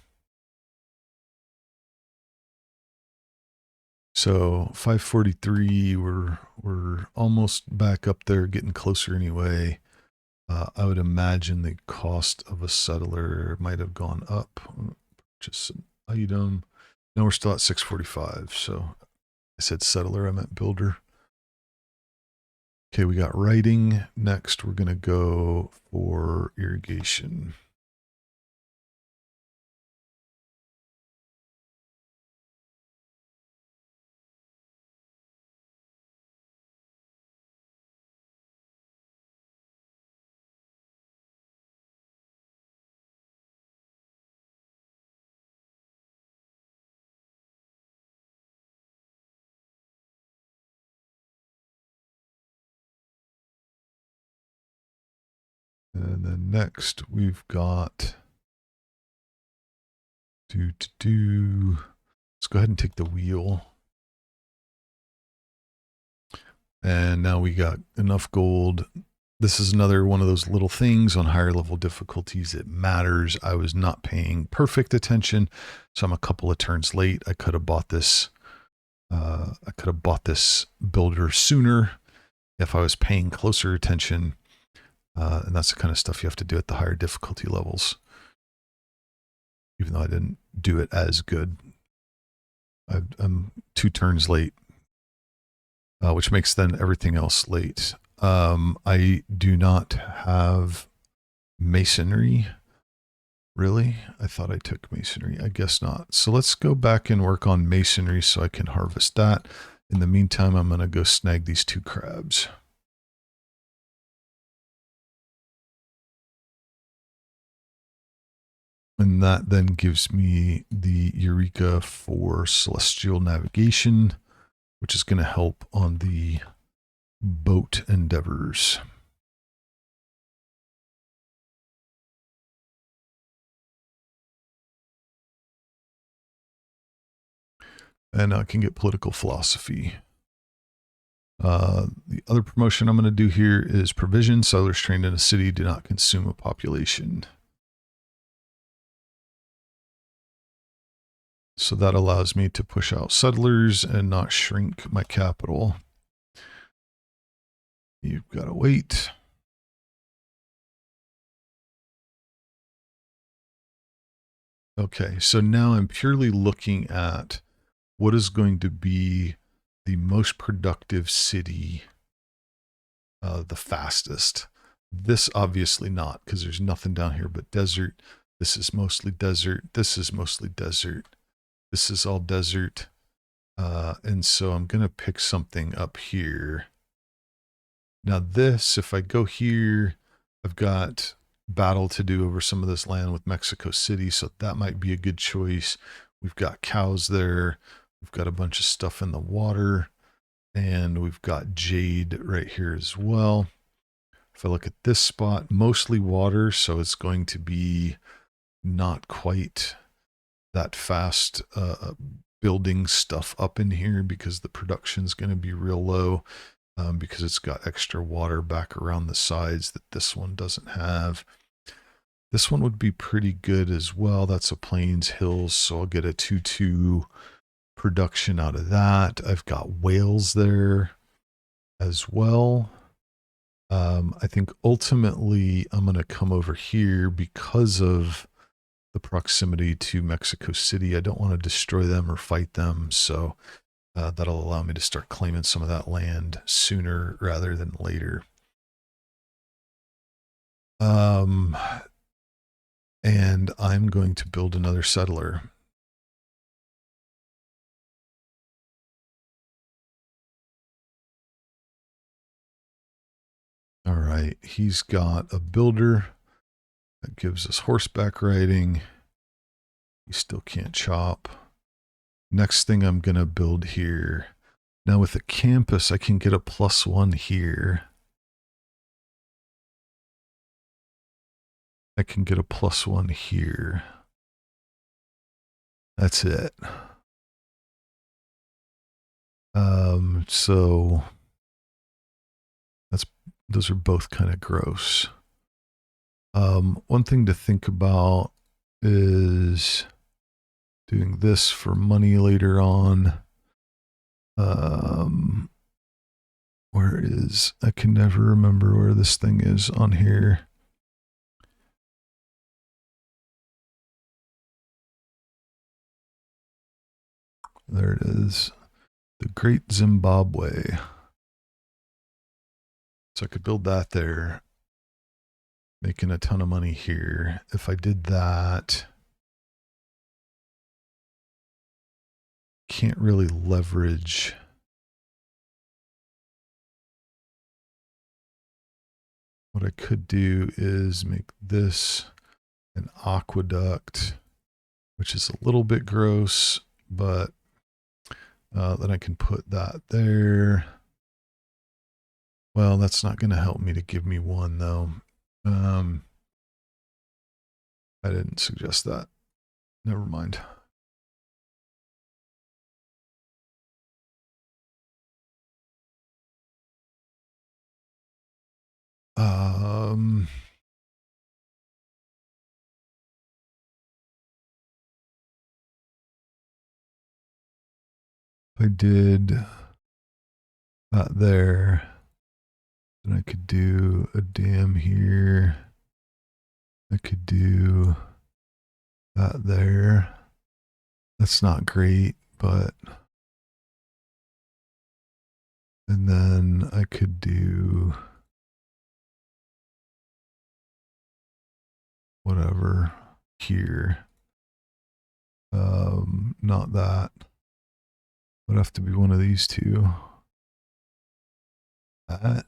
So 543, we're almost back up there, getting closer anyway. I would imagine the cost of a settler might have gone up. Purchase an item. No, we're still at 645. So I said settler, I meant builder. Okay, we got writing. Next, we're going to go for irrigation. And then next we've got let's go ahead and take the wheel. And now we got enough gold. This is another one of those little things on higher level difficulties. It matters. I was not paying perfect attention, so I'm a couple of turns late. I could have bought this. I could have bought this builder sooner if I was paying closer attention. And that's the kind of stuff you have to do at the higher difficulty levels. Even though I didn't do it as good. I'm 2 turns late, which makes then everything else late. I do not have masonry. Really? I thought I took masonry. I guess not. So let's go back and work on masonry so I can harvest that. In the meantime, I'm going to go snag these 2 crabs. And that then gives me the Eureka for celestial navigation, which is going to help on the boat endeavors. And I can get political philosophy. The other promotion I'm going to do here is provision. Settlers trained in a city do not consume a population. So that allows me to push out settlers and not shrink my capital. You've got to wait. Okay, so now I'm purely looking at what is going to be the most productive city the fastest. This obviously not, because there's nothing down here but desert. This is mostly desert. This is mostly desert. This is all desert. And so I'm going to pick something up here. Now this, if I go here, I've got battle to do over some of this land with Mexico City, so that might be a good choice. We've got cows there. We've got a bunch of stuff in the water, and we've got jade right here as well. If I look at this spot, mostly water, so it's going to be not quite that fast building stuff up in here because the production's going to be real low because it's got extra water back around the sides that this one doesn't have. This one would be pretty good as well. That's a plains hills, so I'll get a 2-2 production out of that. I've got whales there as well. I think ultimately I'm going to come over here because of the proximity to Mexico City. I don't want to destroy them or fight them, so that'll allow me to start claiming some of that land sooner rather than later. And I'm going to build another settler. All right, he's got a builder that gives us horseback riding. He still can't chop. Next thing I'm going to build here. Now with the campus, I can get a +1 here. I can get a +1 here. That's it. So those are both kind of gross. One thing to think about is doing this for money later on. Where is, I can never remember where this thing is on here. There it is. The Great Zimbabwe. So I could build that there, making a ton of money here. If I did that, can't really leverage. What I could do is make this an aqueduct, which is a little bit gross, but then I can put that there. Well, that's not going to help me to give me one, though. I didn't suggest that. Never mind. If I did that there, then I could do a dam here. I could do that there. That's not great, but... And then I could do... whatever here. Not that. Would have to be one of these two. That.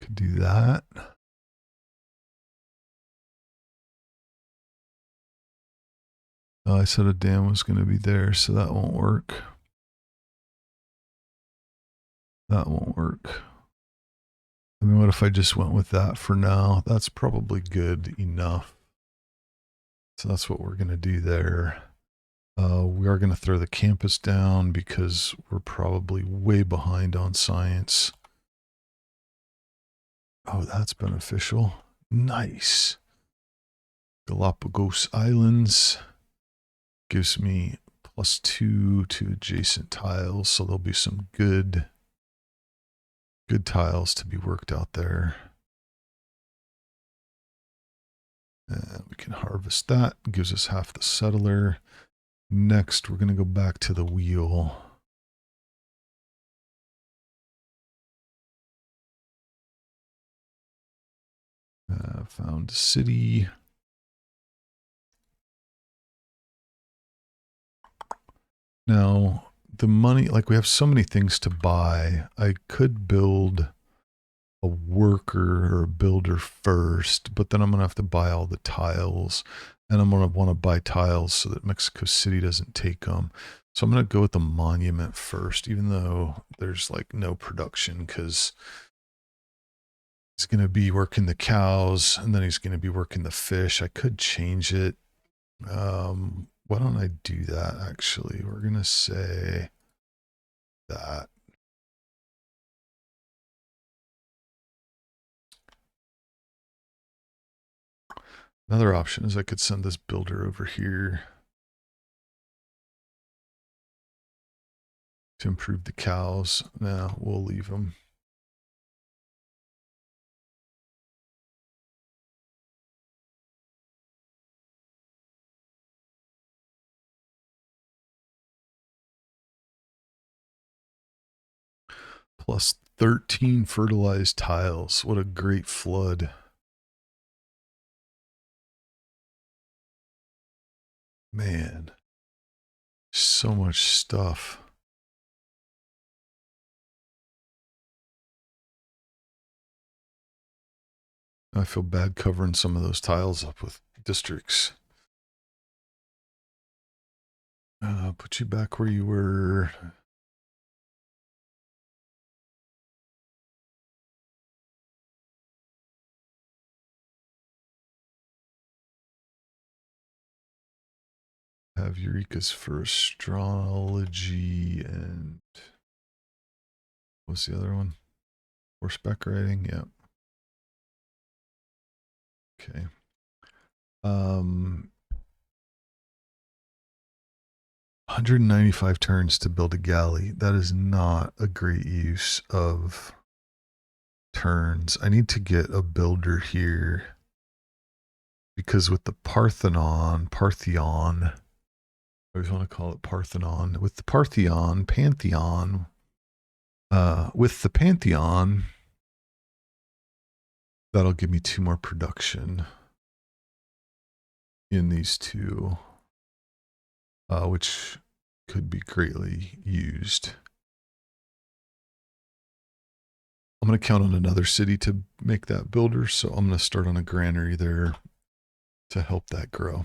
Could do that. Oh, I said a dam was going to be there, so that won't work. That won't work. I mean, what if I just went with that for now? That's probably good enough. So that's what we're going to do there. We are going to throw the campus down because we're probably way behind on science. Oh, that's beneficial. Nice. Galapagos Islands gives me +2 to adjacent tiles, so there'll be some good tiles to be worked out there. And we can harvest that. It gives us half the settler. Next, we're going to go back to the wheel. Found city. Now, the money, like we have so many things to buy, I could build a worker or a builder first, but then I'm going to have to buy all the tiles, and I'm going to want to buy tiles so that Mexico City doesn't take them. So I'm going to go with the monument first, even though there's like no production, because he's going to be working the cows and then he's going to be working the fish. I could change it. Why don't I do that actually? We're going to say that. Another option is I could send this builder over here to improve the cows. Now we'll leave them. Plus 13 fertilized tiles. What a great flood. Man, so much stuff. I feel bad covering some of those tiles up with districts. Put you back where you were. Have Eureka's for astrology and what's the other one? Horseback riding. Yep. Okay. 195 turns to build a galley. That is not a great use of turns. I need to get a builder here because with the Parthenon, I always want to call it Parthenon. With the Pantheon, with the Pantheon, that'll give me 2 more production in these two, which could be greatly used. I'm going to count on another city to make that builder, so I'm going to start on a granary there to help that grow.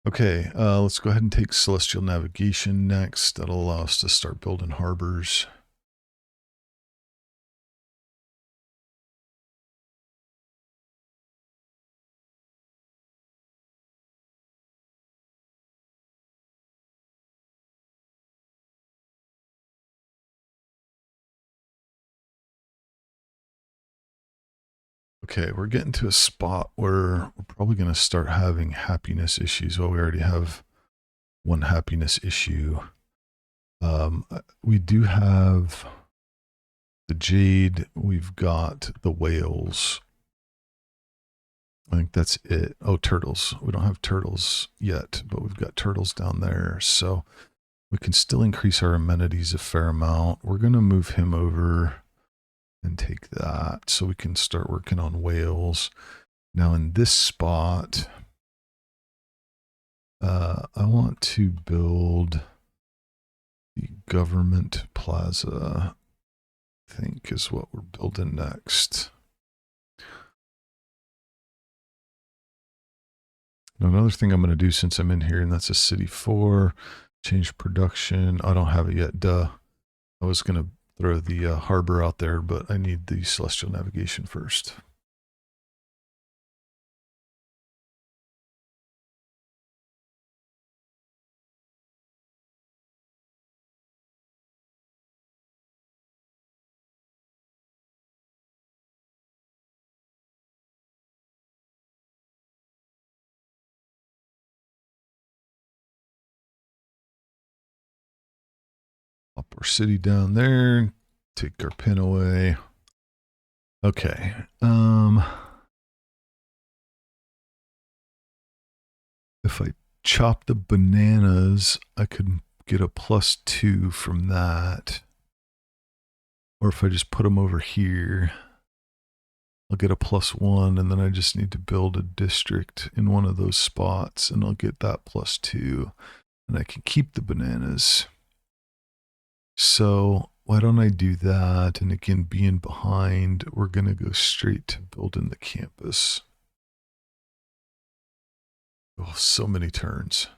Okay, let's go ahead and take Celestial Navigation next. That'll allow us to start building harbors. Okay, we're getting to a spot where we're probably going to start having happiness issues. Well, we already have one happiness issue. We do have the jade. We've got the whales. I think that's it. Oh, turtles. We don't have turtles yet, but we've got turtles down there. So we can still increase our amenities a fair amount. We're going to move him over and take that so we can start working on whales. Now in this spot, I want to build the government plaza, I think is what we're building next. Now, another thing I'm going to do since I'm in here, and that's a city 4, change production. I don't have it yet, duh. I was going to throw the harbor out there, but I need the celestial navigation first. Pop our city down there. Take our pin away. Okay. If I chop the bananas, I could get a +2 from that. Or if I just put them over here, I'll get a +1, and then I just need to build a district in one of those spots, and I'll get that +2, and I can keep the bananas. So why don't I do that? And again, being behind, we're going to go straight to building the campus. Oh, so many turns.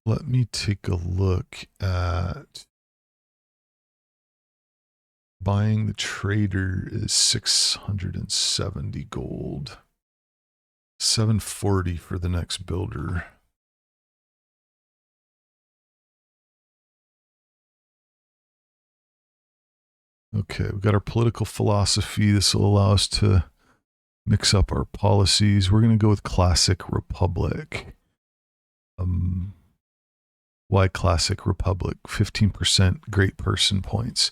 Let me take a look at buying the trader is 670 gold. 740 for the next builder. Okay, we've got our political philosophy. This will allow us to mix up our policies. We're going to go with Classic Republic. Why Classic Republic? 15% great person points.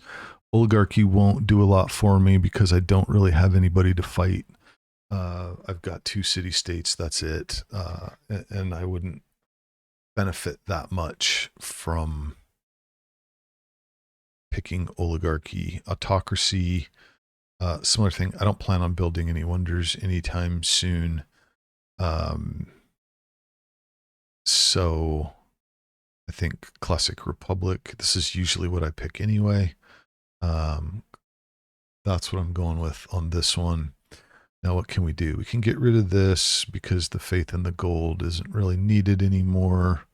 Oligarchy won't do a lot for me because I don't really have anybody to fight. I've got 2 city-states, that's it. And I wouldn't benefit that much from picking oligarchy. Autocracy, similar thing. I don't plan on building any wonders anytime soon. So I think Classic Republic, this is usually what I pick anyway. That's what I'm going with on this one. Now what can we do? We can get rid of this because the faith in the gold isn't really needed anymore.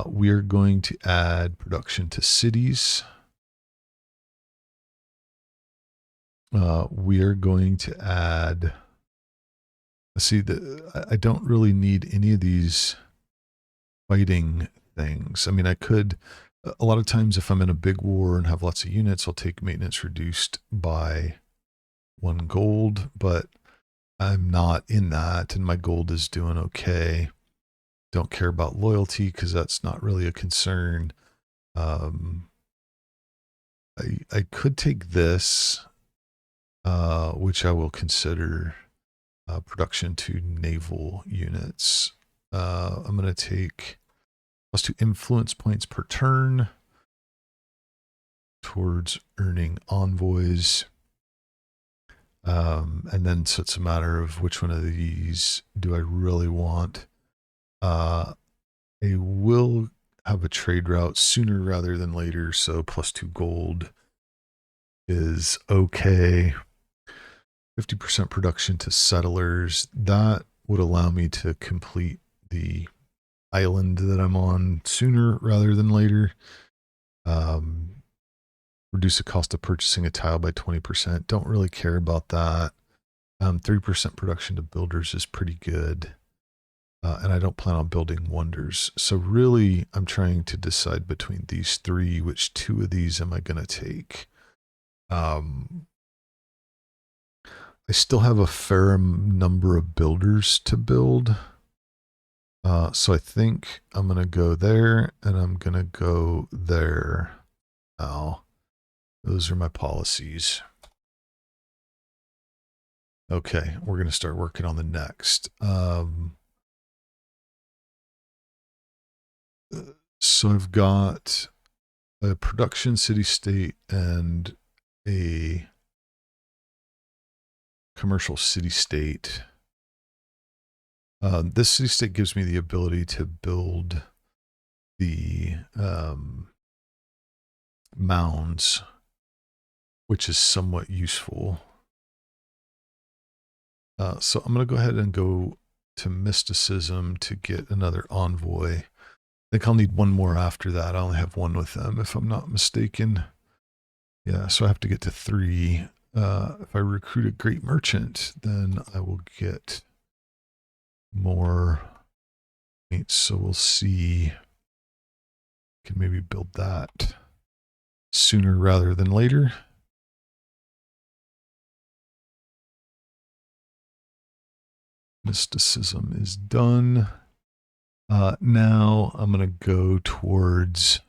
We are going to add production to cities. We are going to add, let's see, I don't really need any of these fighting things. I mean, I could, a lot of times if I'm in a big war and have lots of units, I'll take maintenance reduced by 1 gold, but I'm not in that and my gold is doing okay. Don't care about loyalty because that's not really a concern. I could take this, which I will consider production to naval units. I'm going to take +2 influence points per turn towards earning envoys. And then so it's a matter of which one of these do I really want. I will have a trade route sooner rather than later, so +2 gold is okay. 50% production to settlers. That would allow me to complete the island that I'm on sooner rather than later. Reduce the cost of purchasing a tile by 20%. Don't really care about that. 3% production to builders is pretty good. And I don't plan on building wonders. So really, I'm trying to decide between these 3, which 2 of these am I going to take? I still have a fair number of builders to build. So I think I'm going to go there and I'm going to go there. Now, those are my policies. Okay, we're going to start working on the next. So I've got a production city-state and a commercial city-state. This city-state gives me the ability to build the mounds, which is somewhat useful. So I'm going to go ahead and go to mysticism to get another envoy. I think I'll need 1 more after that. I only have 1 with them, if I'm not mistaken. Yeah, so I have to get to 3. If I recruit a great merchant, then I will get more points. So we'll see. Can maybe build that sooner rather than later. Mysticism is done. Now I'm going to go towards,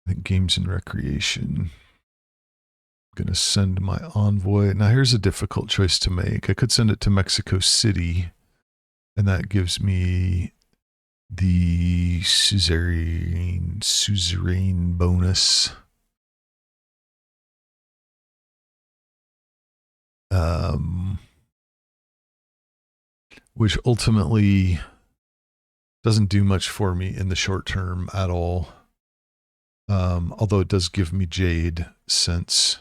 I think, games and recreation. I'm going to send my envoy. Now here's a difficult choice to make. I could send it to Mexico City, and that gives me the suzerain bonus. Which ultimately doesn't do much for me in the short term at all. Although it does give me jade, since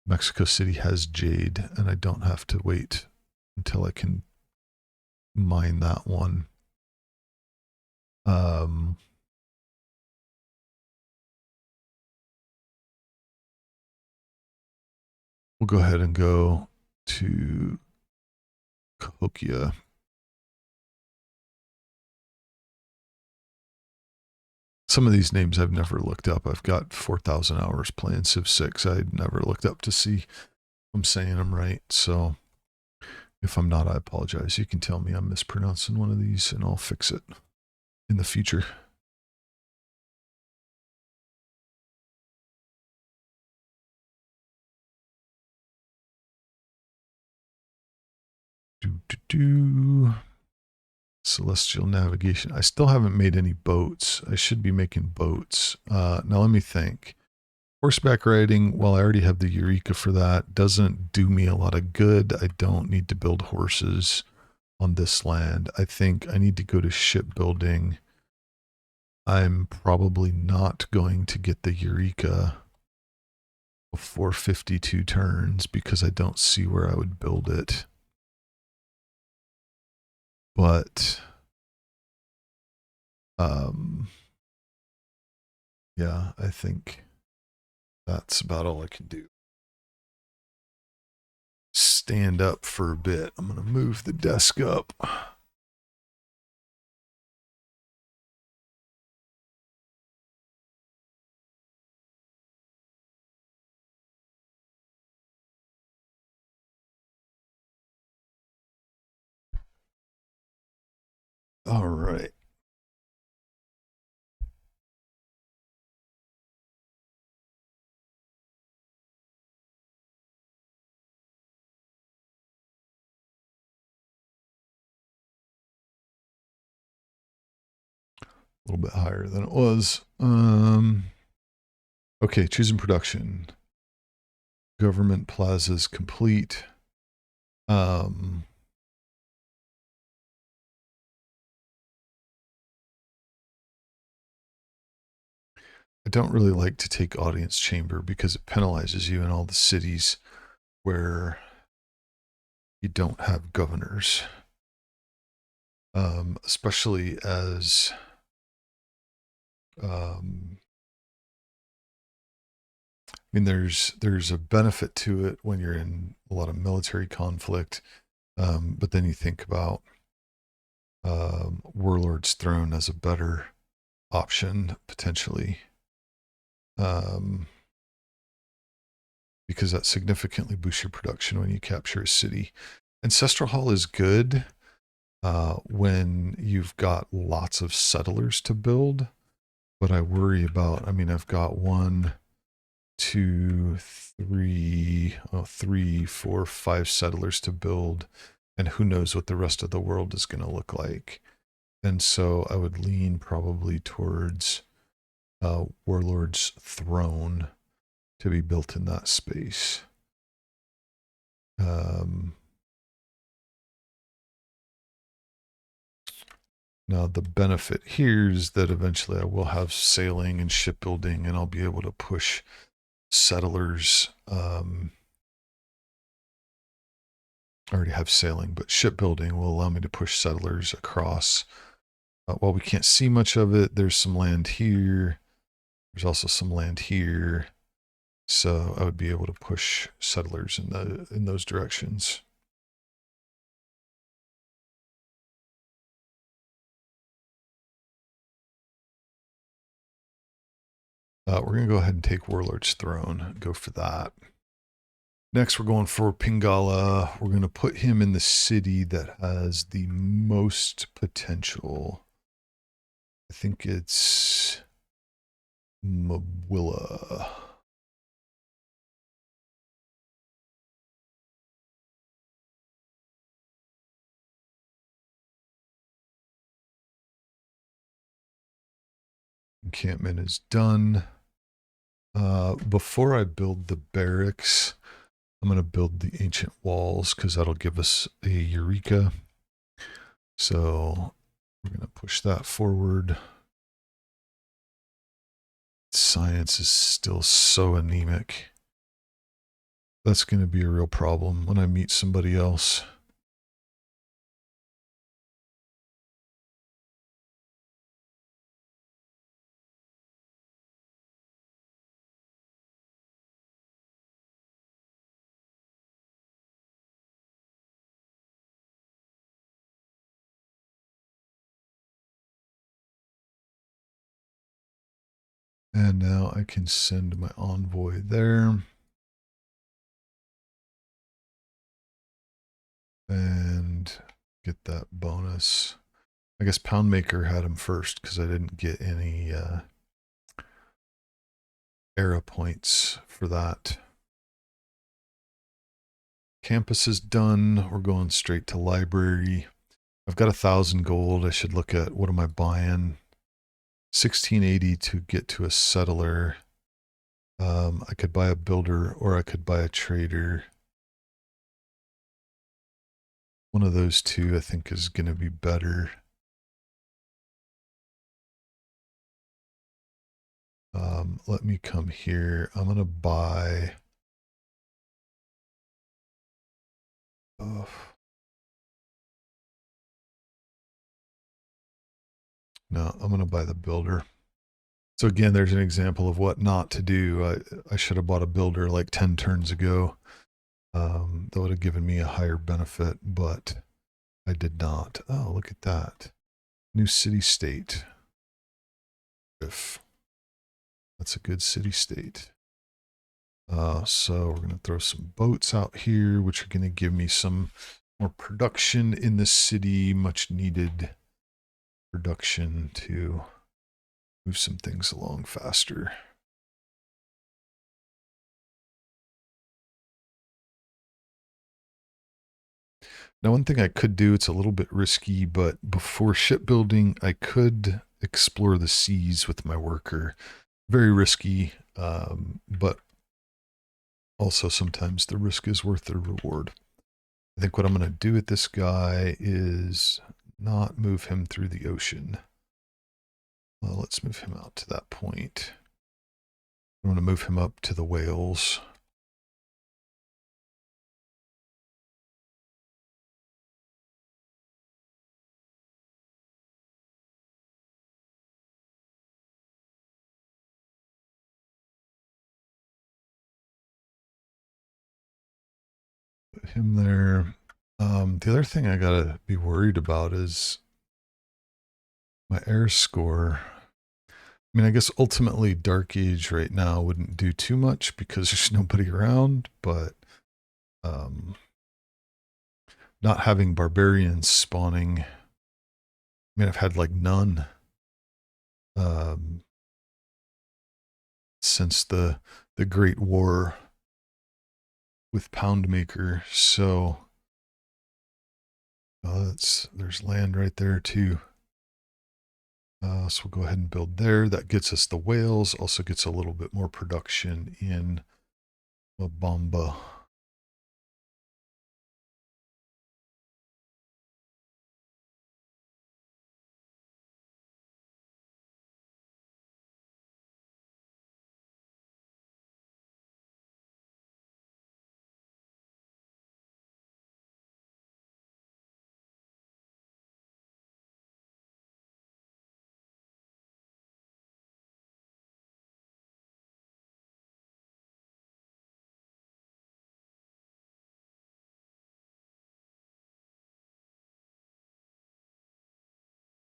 Mexico City has jade, and I don't have to wait until I can mine that one. We'll go ahead and go to Cahokia. Some of these names I've never looked up. I've got 4,000 hours playing Civ 6. I never looked up to see if I'm saying them right. So if I'm not, I apologize. You can tell me I'm mispronouncing one of these and I'll fix it in the future. Celestial navigation. I still haven't made any boats. I should be making boats. Now let me think. Horseback riding, well, I already have the Eureka for that, doesn't do me a lot of good. I don't need to build horses on this land. I think I need to go to shipbuilding. I'm probably not going to get the Eureka before 52 turns because I don't see where I would build it. But yeah, I think that's about all I can do. Stand up for a bit. I'm going to move the desk up. All right. A little bit higher than it was. Okay, choosing production. Government plazas complete. I don't really like to take audience chamber because it penalizes you in all the cities where you don't have governors. Especially as I mean, there's a benefit to it when you're in a lot of military conflict, but then you think about Warlord's Throne as a better option potentially, because that significantly boosts your production when you capture a city. Ancestral Hall is good when you've got lots of settlers to build, but I worry about, I mean, I've got 1, 2, 3, 4, 5 settlers to build, and who knows what the rest of the world is going to look like. And so I would lean probably towards Warlord's Throne to be built in that space. Now the benefit here is that eventually I will have sailing and shipbuilding, and I'll be able to push settlers. I already have sailing, but shipbuilding will allow me to push settlers across. While we can't see much of it, there's some land here. There's also some land here. So I would be able to push settlers in those directions. We're going to go ahead and take Warlord's Throne and go for that. Next, we're going for Pingala. We're going to put him in the city that has the most potential. I think it's Mawilla. Encampment is done. Before I build the barracks, I'm going to build the ancient walls because that'll give us a Eureka. So we're going to push that forward. Science is still so anemic. That's going to be a real problem when I meet somebody else. And now I can send my envoy there. And get that bonus. I guess Poundmaker had him first because I didn't get any era points for that. Campus is done. We're going straight to library. I've got 1,000 gold. I should look at what am I buying. 1680 to get to a settler. I could buy a builder or I could buy a trader. One of those two I think is going to be better. Let me come here. I'm going to buy. No, I'm going to buy the builder. So again, there's an example of what not to do. I should have bought a builder like 10 turns ago. That would have given me a higher benefit, but I did not. Oh, look at that. New city state. If that's a good city state. So we're going to throw some boats out here, which are going to give me some more production in the city, much needed production to move some things along faster. Now, one thing I could do, it's a little bit risky, but before shipbuilding, I could explore the seas with my worker. Very risky, but also sometimes the risk is worth the reward. I think what I'm going to do with this guy is not move him through the ocean. Well, let's move him out to that point. I want to move him up to the whales. Put him there. The other thing I gotta be worried about is my air score. I mean, I guess ultimately Dark Age right now wouldn't do too much because there's nobody around, but not having barbarians spawning. I mean, I've had like none since the Great War with Poundmaker. So there's land right there too. So we'll go ahead and build there. That gets us the whales. Also gets a little bit more production in Mabamba.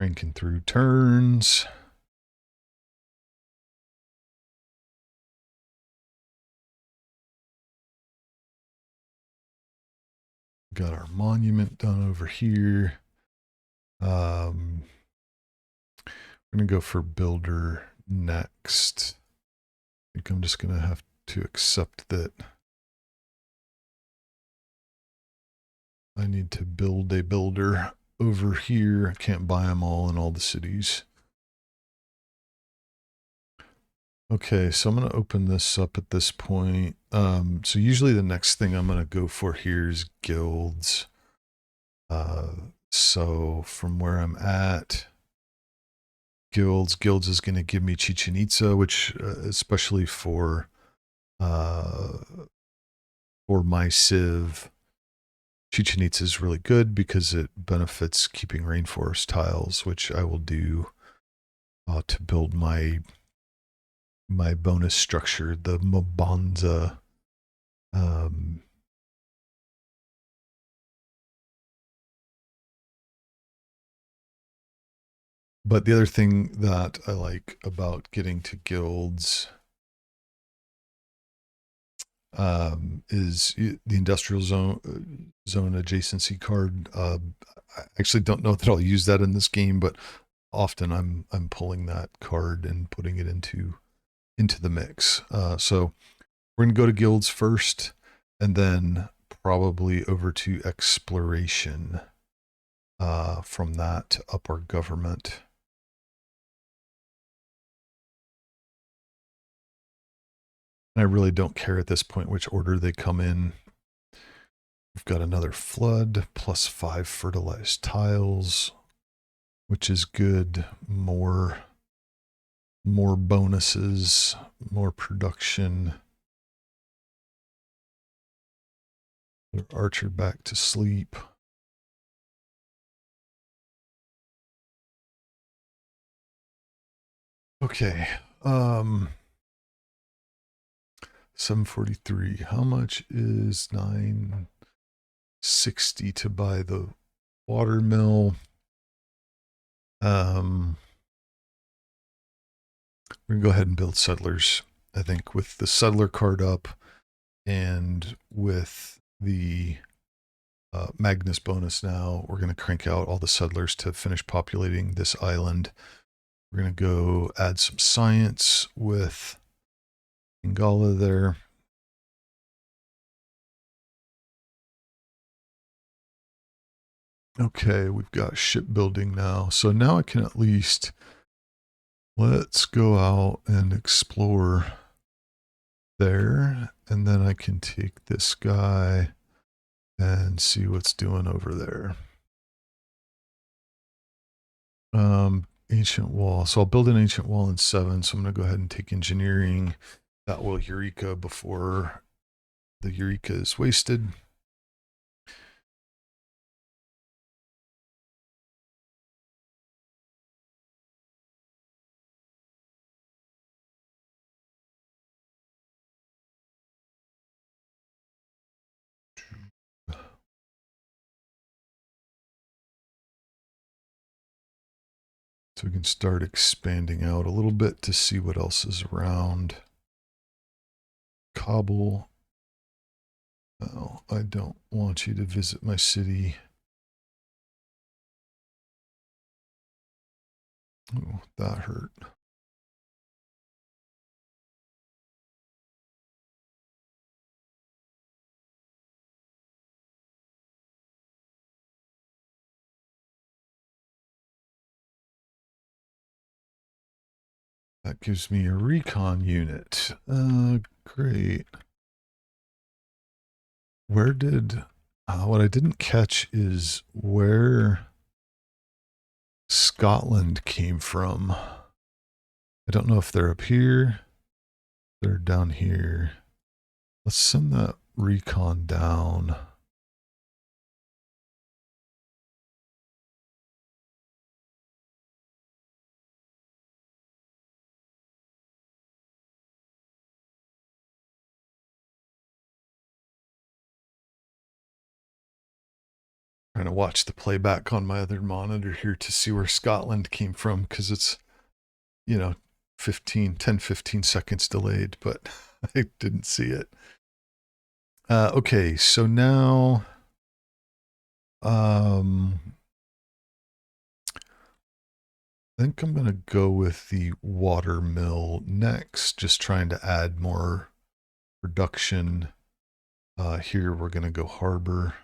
Cranking through turns. Got our monument done over here. We're going to go for builder next. I think I'm just going to have to accept that I need to build a builder over here. I can't buy them all in all the cities. Okay, so I'm going to open this up at this point. So usually the next thing I'm going to go for here is guilds. So from where I'm at, guilds is going to give me Chichen Itza, which especially for my civ, Chichen Itza is really good because it benefits keeping rainforest tiles, which I will do to build my bonus structure, the Mbanza. But the other thing that I like about getting to guilds is the industrial zone adjacency card. I actually don't know that I'll use that in this game, but often I'm pulling that card and putting it into the mix. So we're gonna go to guilds first, and then probably over to exploration. From that to up our government. And I really don't care at this point which order they come in. We've got another flood, plus 5 fertilized tiles, which is good. More bonuses, more production. Archer back to sleep. Okay. 743. How much is 960 to buy the water mill? We're gonna go ahead and build settlers. I think with the settler card up and with the Magnus bonus now, we're gonna crank out all the settlers to finish populating this island. We're gonna go add some science with Ingala there. Okay, we've got shipbuilding now. So now I can at least, let's go out and explore there. And then I can take this guy and see what's doing over there. Ancient wall. So I'll build an ancient wall in 7. So I'm going to go ahead and take engineering. That will Eureka before the Eureka is wasted. So we can start expanding out a little bit to see what else is around. Kabul. Oh, I don't want you to visit my city. Oh, that hurt. That gives me a recon unit. Great. Where did, what I didn't catch is where Scotland came from. I don't know if they're up here. They're down here. Let's send that recon down. Trying to watch the playback on my other monitor here to see where Scotland came from, because it's, you know, 10, 15 seconds delayed, but I didn't see it. Okay, so now I think I'm going to go with the water mill next, just trying to add more production. Here we're going to go harbor.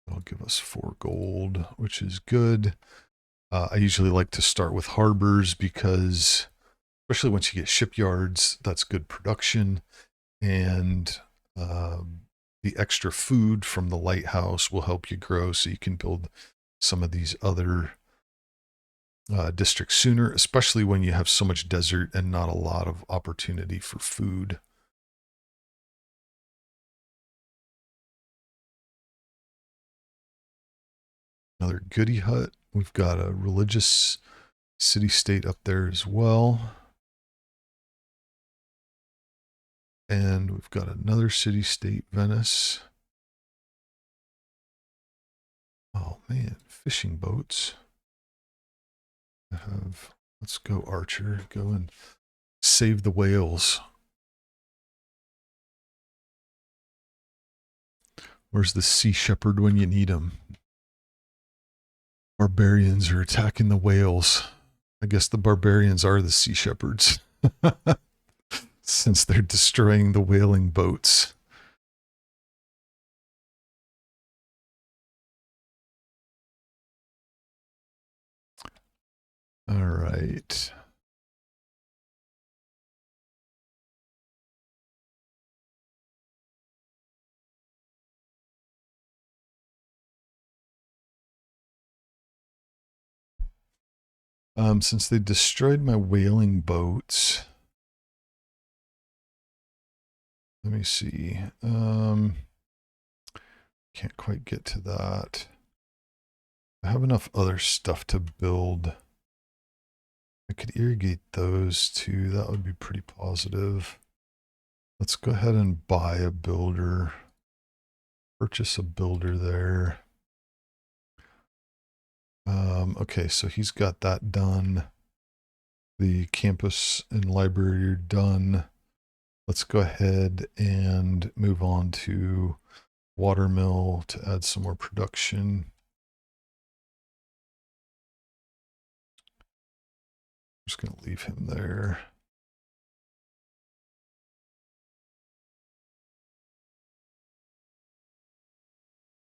That'll give us 4 gold, which is good. I usually like to start with harbors because, especially once you get shipyards, that's good production. And the extra food from the lighthouse will help you grow so you can build some of these other districts sooner, especially when you have so much desert and not a lot of opportunity for food. Another goody hut. We've got a religious city-state up there as well. And we've got another city-state, Venice. Oh man, fishing boats. Let's go, Archer. Go and save the whales. Where's the Sea Shepherd when you need him? Barbarians are attacking the whales. I guess the barbarians are the Sea Shepherds. Since they're destroying the whaling boats. All right. Since they destroyed my whaling boats, let me see. Can't quite get to that. I have enough other stuff to build. I could irrigate those too. That would be pretty positive. Let's go ahead and buy a builder. Purchase a builder there. Okay, so he's got that done. The campus and library are done. Let's go ahead and move on to watermill to add some more production. I'm just going to leave him there.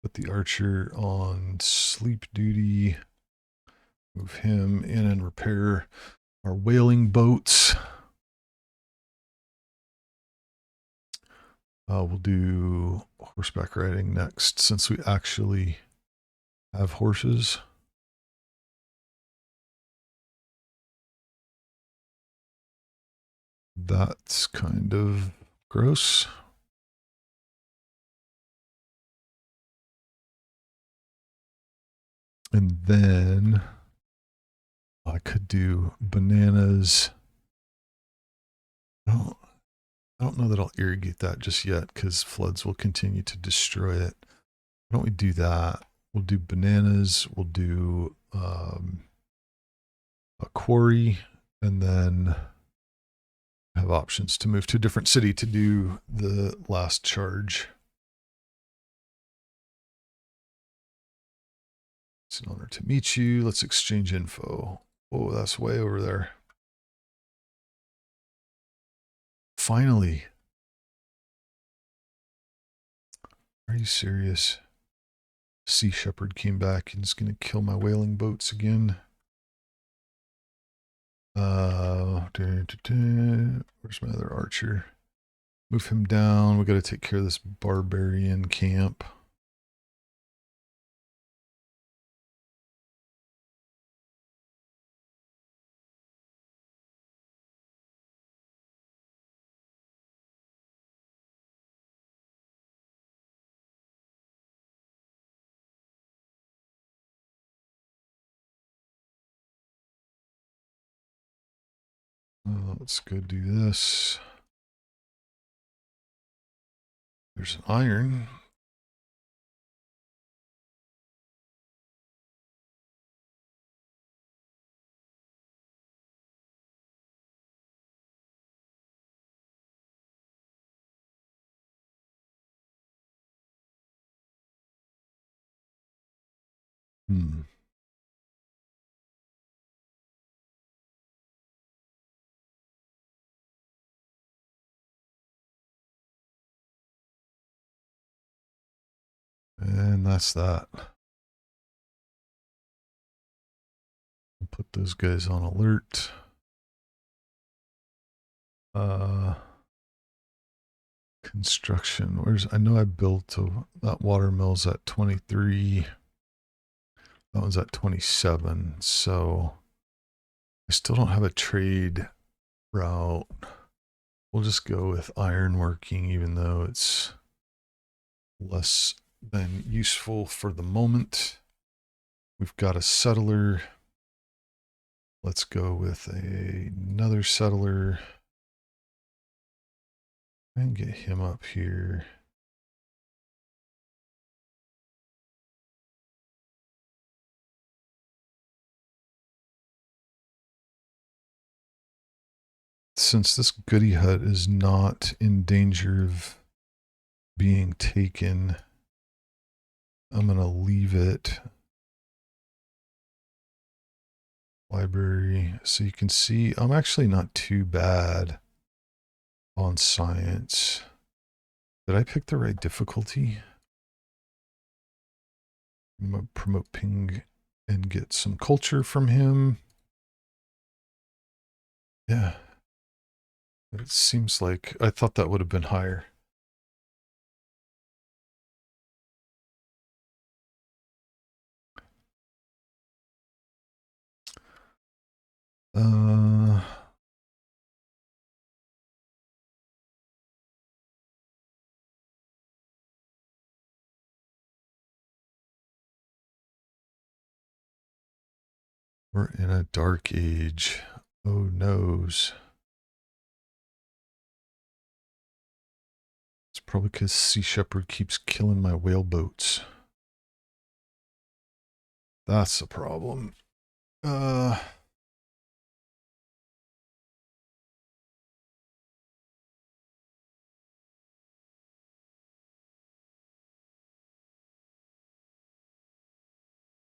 Put the archer on sleep duty. Move him in and repair our whaling boats. We'll do horseback riding next since we actually have horses. That's kind of gross. And then I could do bananas. I don't know that I'll irrigate that just yet because floods will continue to destroy it. Why don't we do that? We'll do bananas. We'll do a quarry, and then have options to move to a different city to do the last charge. It's an honor to meet you. Let's exchange info. Oh, that's way over there. Finally. Are you serious? Sea Shepherd came back and is going to kill my whaling boats again. Where's my other archer? Move him down. We got to take care of this barbarian camp. Let's go do this. There's an iron. Hmm. And that's that. We'll put those guys on alert. Construction. I know I built that water mill's at 23. That one's at 27. So I still don't have a trade route. We'll just go with ironworking, even though it's less than useful for the moment. We've got a settler. Let's go with another settler and get him up here. Since this goody hut is not in danger of being taken, I'm going to leave it. Library. So you can see I'm actually not too bad on science. Did I pick the right difficulty? I'm going to promote Ping and get some culture from him. Yeah. It seems like I thought that would have been higher. We're in a dark age. Oh noes. It's probably because Sea Shepherd keeps killing my whaleboats. That's a problem.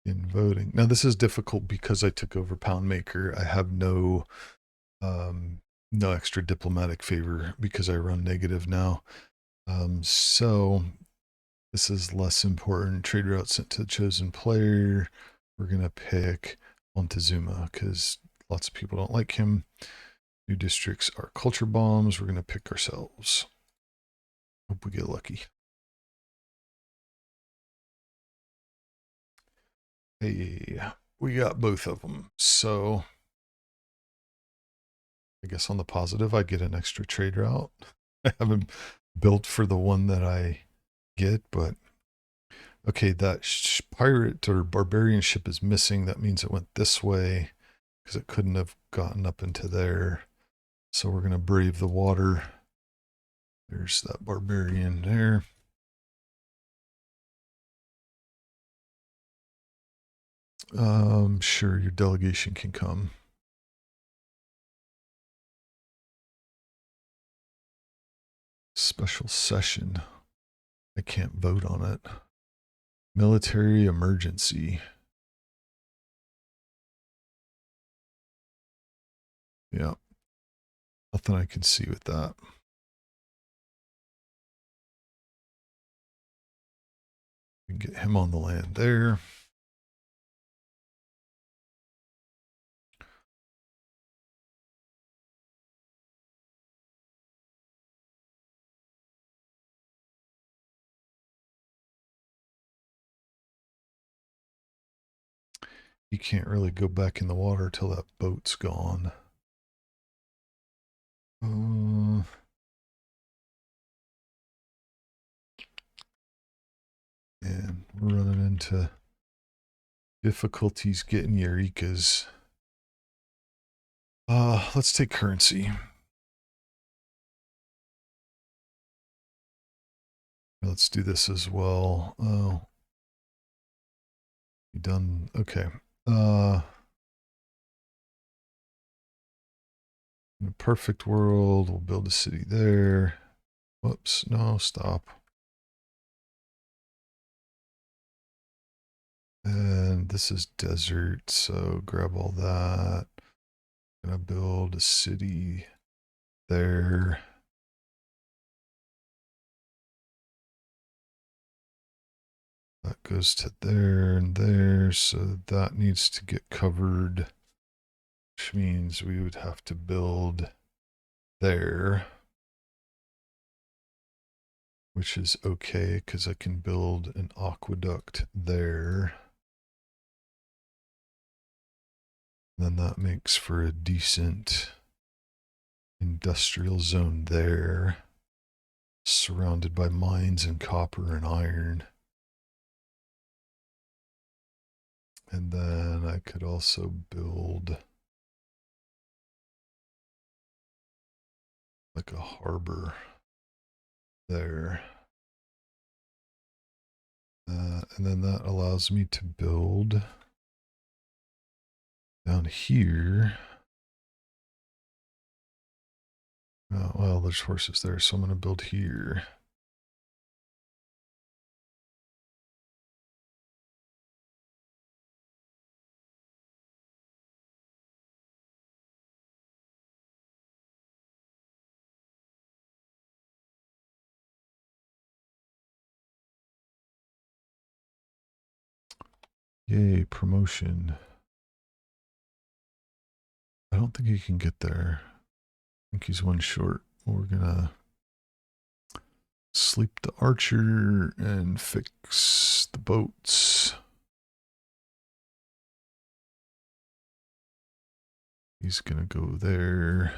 In voting. Now this is difficult because I took over Poundmaker. I have no extra diplomatic favor because I run negative now. So this is less important. Trade route sent to the chosen player. We're gonna pick Montezuma because lots of people don't like him. New districts are culture bombs. We're gonna pick ourselves. Hope we get lucky. Hey, we got both of them. So I guess on the positive, I get an extra trade route. I haven't built for the one that I get, but okay, that pirate or barbarian ship is missing. That means it went this way because it couldn't have gotten up into there. So we're going to brave the water. There's that barbarian there. Sure, your delegation can come. Special session. I can't vote on it. Military emergency. Yeah. Nothing I can see with that. We can get him on the land there. You can't really go back in the water till that boat's gone. And we're running into difficulties getting Eureka's. Let's take currency. Let's do this as well. Oh, you done? Okay. In a perfect world, we'll build a city there. Whoops, no, stop. And this is desert, so grab all that. Gonna build a city there. That goes to there and there, so that needs to get covered, which means we would have to build there, which is okay because I can build an aqueduct there. Then that makes for a decent industrial zone there, surrounded by mines and copper and iron. And then I could also build like a harbor there. And then that allows me to build down here. Oh, well, there's horses there, so I'm going to build here. Yay, promotion. I don't think he can get there. I think he's one short. We're going to sleep the archer and fix the boats. He's going to go there.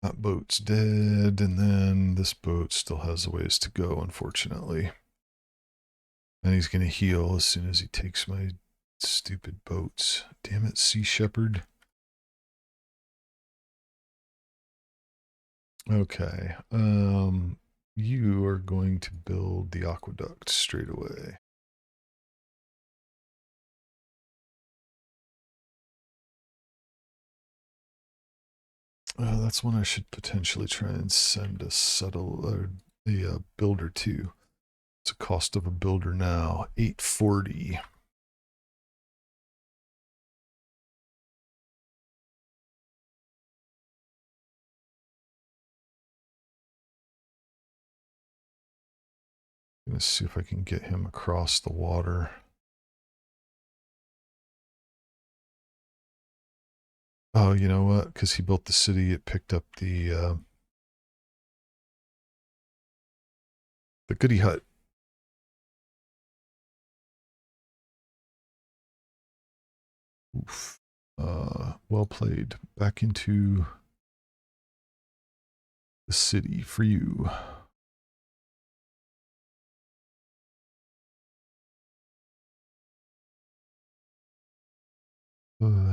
That boat's dead, and then this boat still has a ways to go, unfortunately. And he's going to heal as soon as he takes my stupid boats. Damn it, Sea Shepherd. Okay. You are going to build the aqueduct straight away. That's one I should potentially try and send a builder to. It's a cost of a builder now, 840. Gonna see if I can get him across the water. Oh, you know what? Because he built the city, it picked up the goody hut. Oof. Well played. Back into the city for you.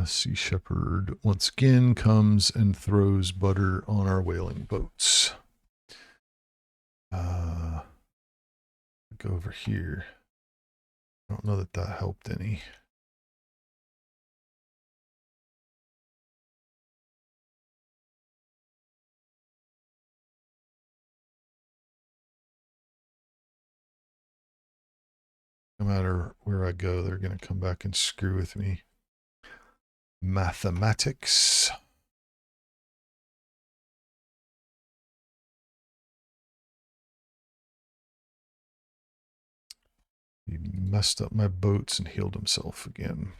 Sea Shepherd once again comes and throws butter on our whaling boats. Go over here. I don't know that that helped any. No matter where I go, they're going to come back and screw with me. Mathematics. He messed up my boats and healed himself again.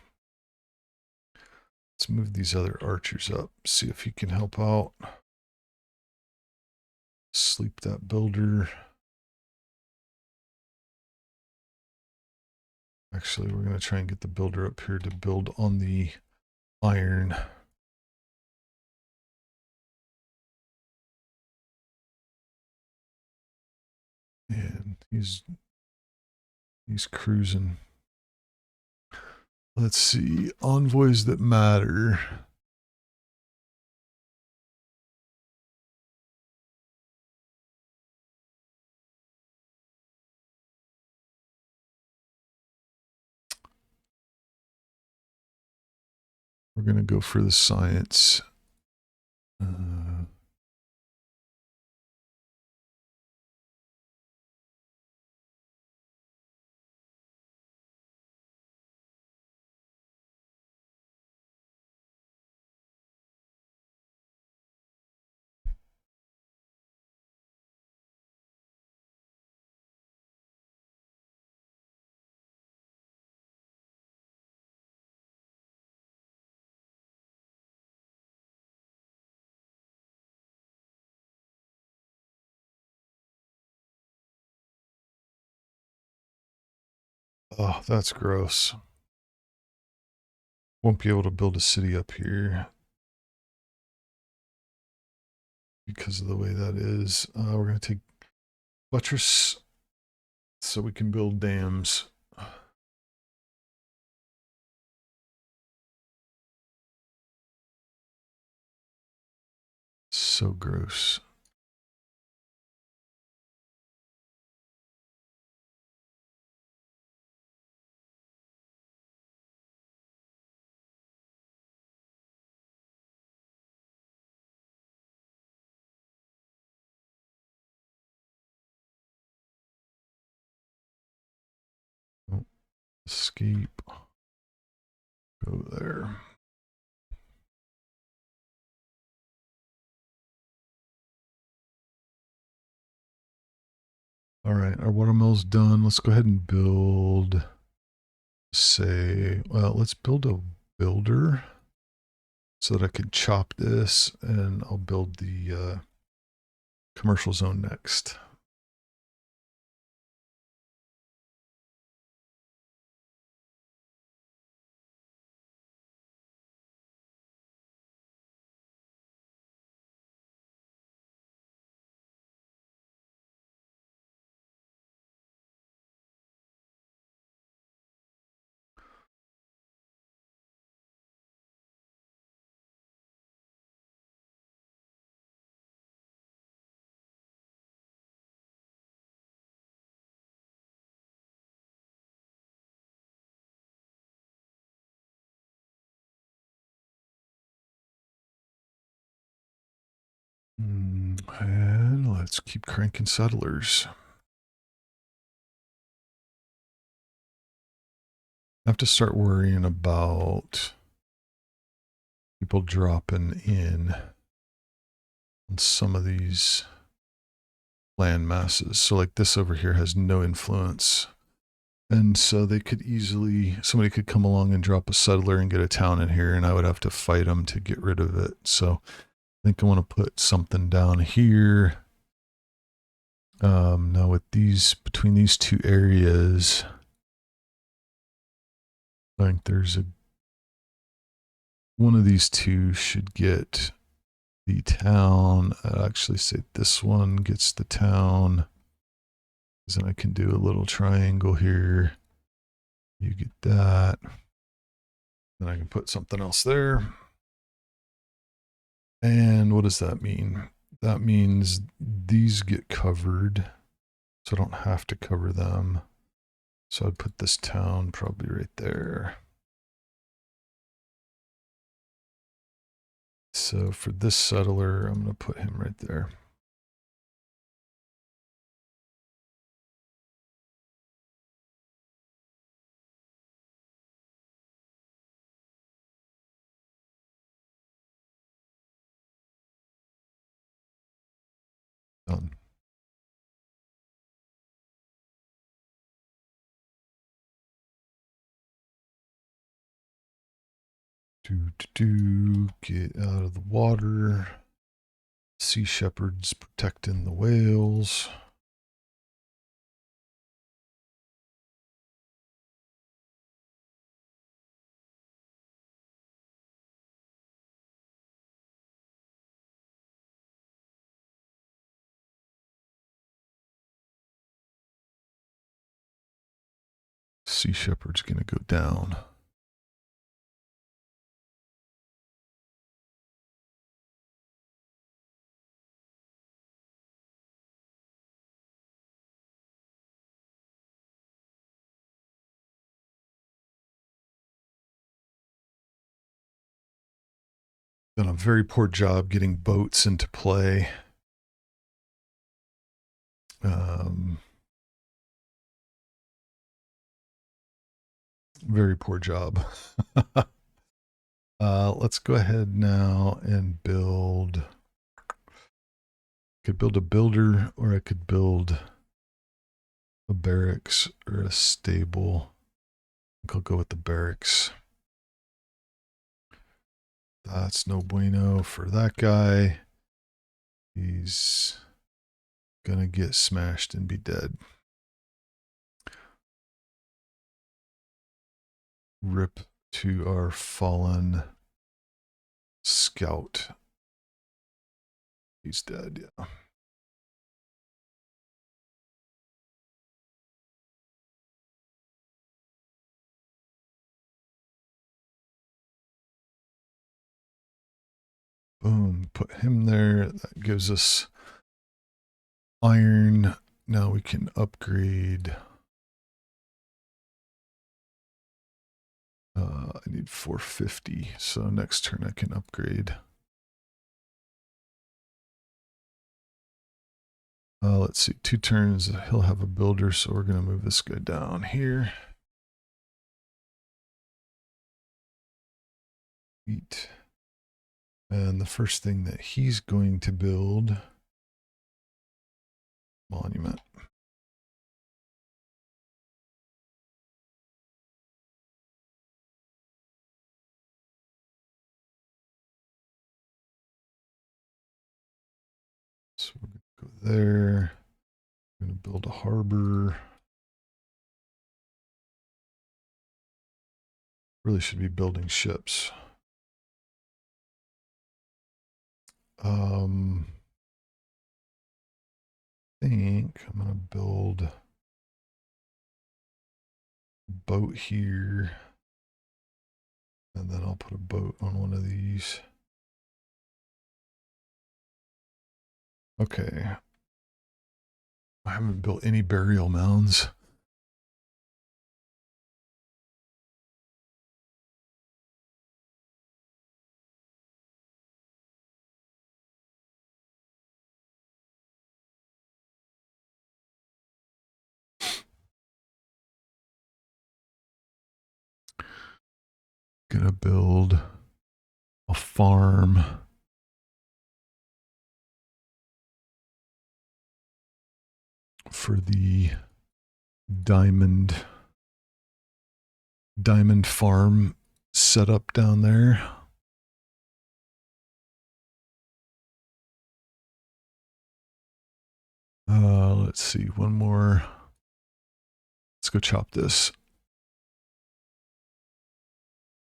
Let's move these other archers up, see if he can help out. Sleep that builder. Actually, we're going to try and get the builder up here to build on the iron. And he's cruising. Let's see. Envoys that matter. We're going to go for the science. Oh, that's gross. Won't be able to build a city up here because of the way that is. We're going to take buttress so we can build dams. So gross. Oh, escape. Go there. All right, our watermill's done. Let's go ahead and build, well, let's build a builder so that I can chop this, and I'll build the commercial zone next. And let's keep cranking settlers. I have to start worrying about people dropping in on some of these land masses. So like this over here has no influence. And so they could easily, somebody could come along and drop a settler and get a town in here, and I would have to fight them to get rid of it. So I think I want to put something down here. Now with these, between these two areas, I think there's one of these two should get the town. I'd actually say this one gets the town. Because then I can do a little triangle here. You get that. Then I can put something else there. And what does that mean? That means these get covered. So I don't have to cover them. So I'd put this town probably right there. So for this settler, I'm going to put him right there. Done. Get out of the water. Sea shepherds protecting the whales. Sea shepherd's gonna go down. Done a very poor job getting boats into play. Very poor job. Let's go ahead now and build. Could build a builder, or I could build a barracks or a stable. I think I'll go with the barracks. That's no bueno for that guy. He's gonna get smashed and be dead. Rip to our fallen scout. He's dead, yeah. Boom, put him there. That gives us iron. Now we can upgrade. I need 450, so next turn I can upgrade. Let's see, 2 turns, he'll have a builder, so we're going to move this guy down here. Eat. And the first thing that he's going to build, monument. So we're going to go there. We're going to build a harbor. Really should be building ships. I think I'm going to build a boat here. And then I'll put a boat on one of these. Okay. I haven't built any burial mounds. Gonna build a farm. For the diamond farm setup down there. Let's see, one more. Let's go chop this.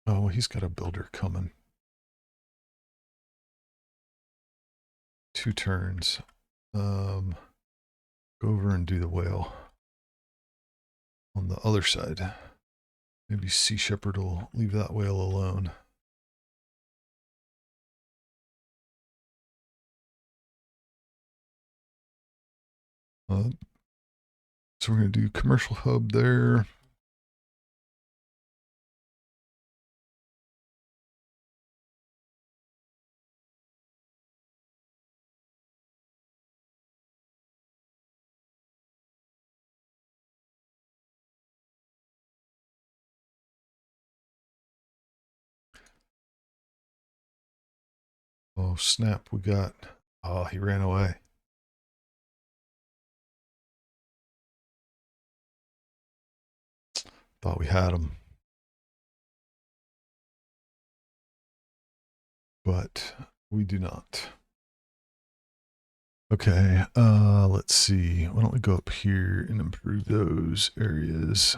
Oh, he's got a builder coming. 2 turns. Go over and do the whale on the other side. Maybe Sea Shepherd will leave that whale alone. So we're going to do commercial hub there. Oh, snap. We got... Oh, he ran away. Thought we had him. But we do not. Okay, let's see. Why don't we go up here and improve those areas?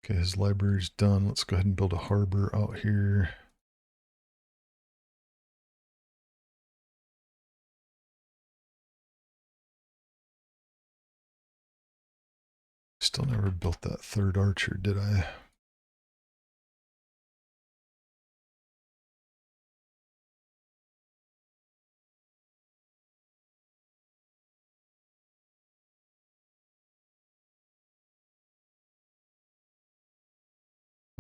Okay, his library's done. Let's go ahead and build a harbor out here. Still never built that 3rd archer, did I?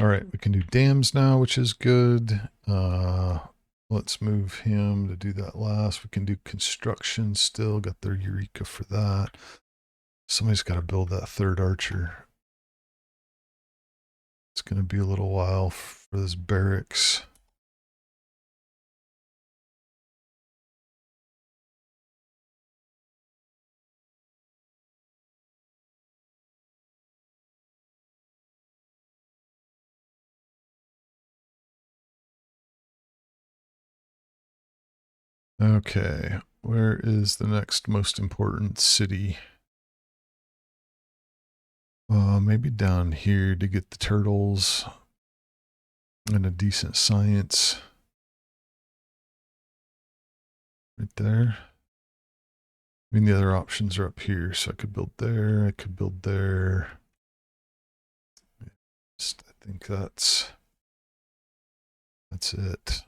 All right, we can do dams now, which is good. Let's move him to do that last. We can do construction still. Got their Eureka for that. Somebody's got to build that third archer. It's going to be a little while for this barracks. Okay, where is the next most important city? Maybe down here to get the turtles and a decent science. Right there. I mean, the other options are up here, so I could build there, I could build there. I think that's it.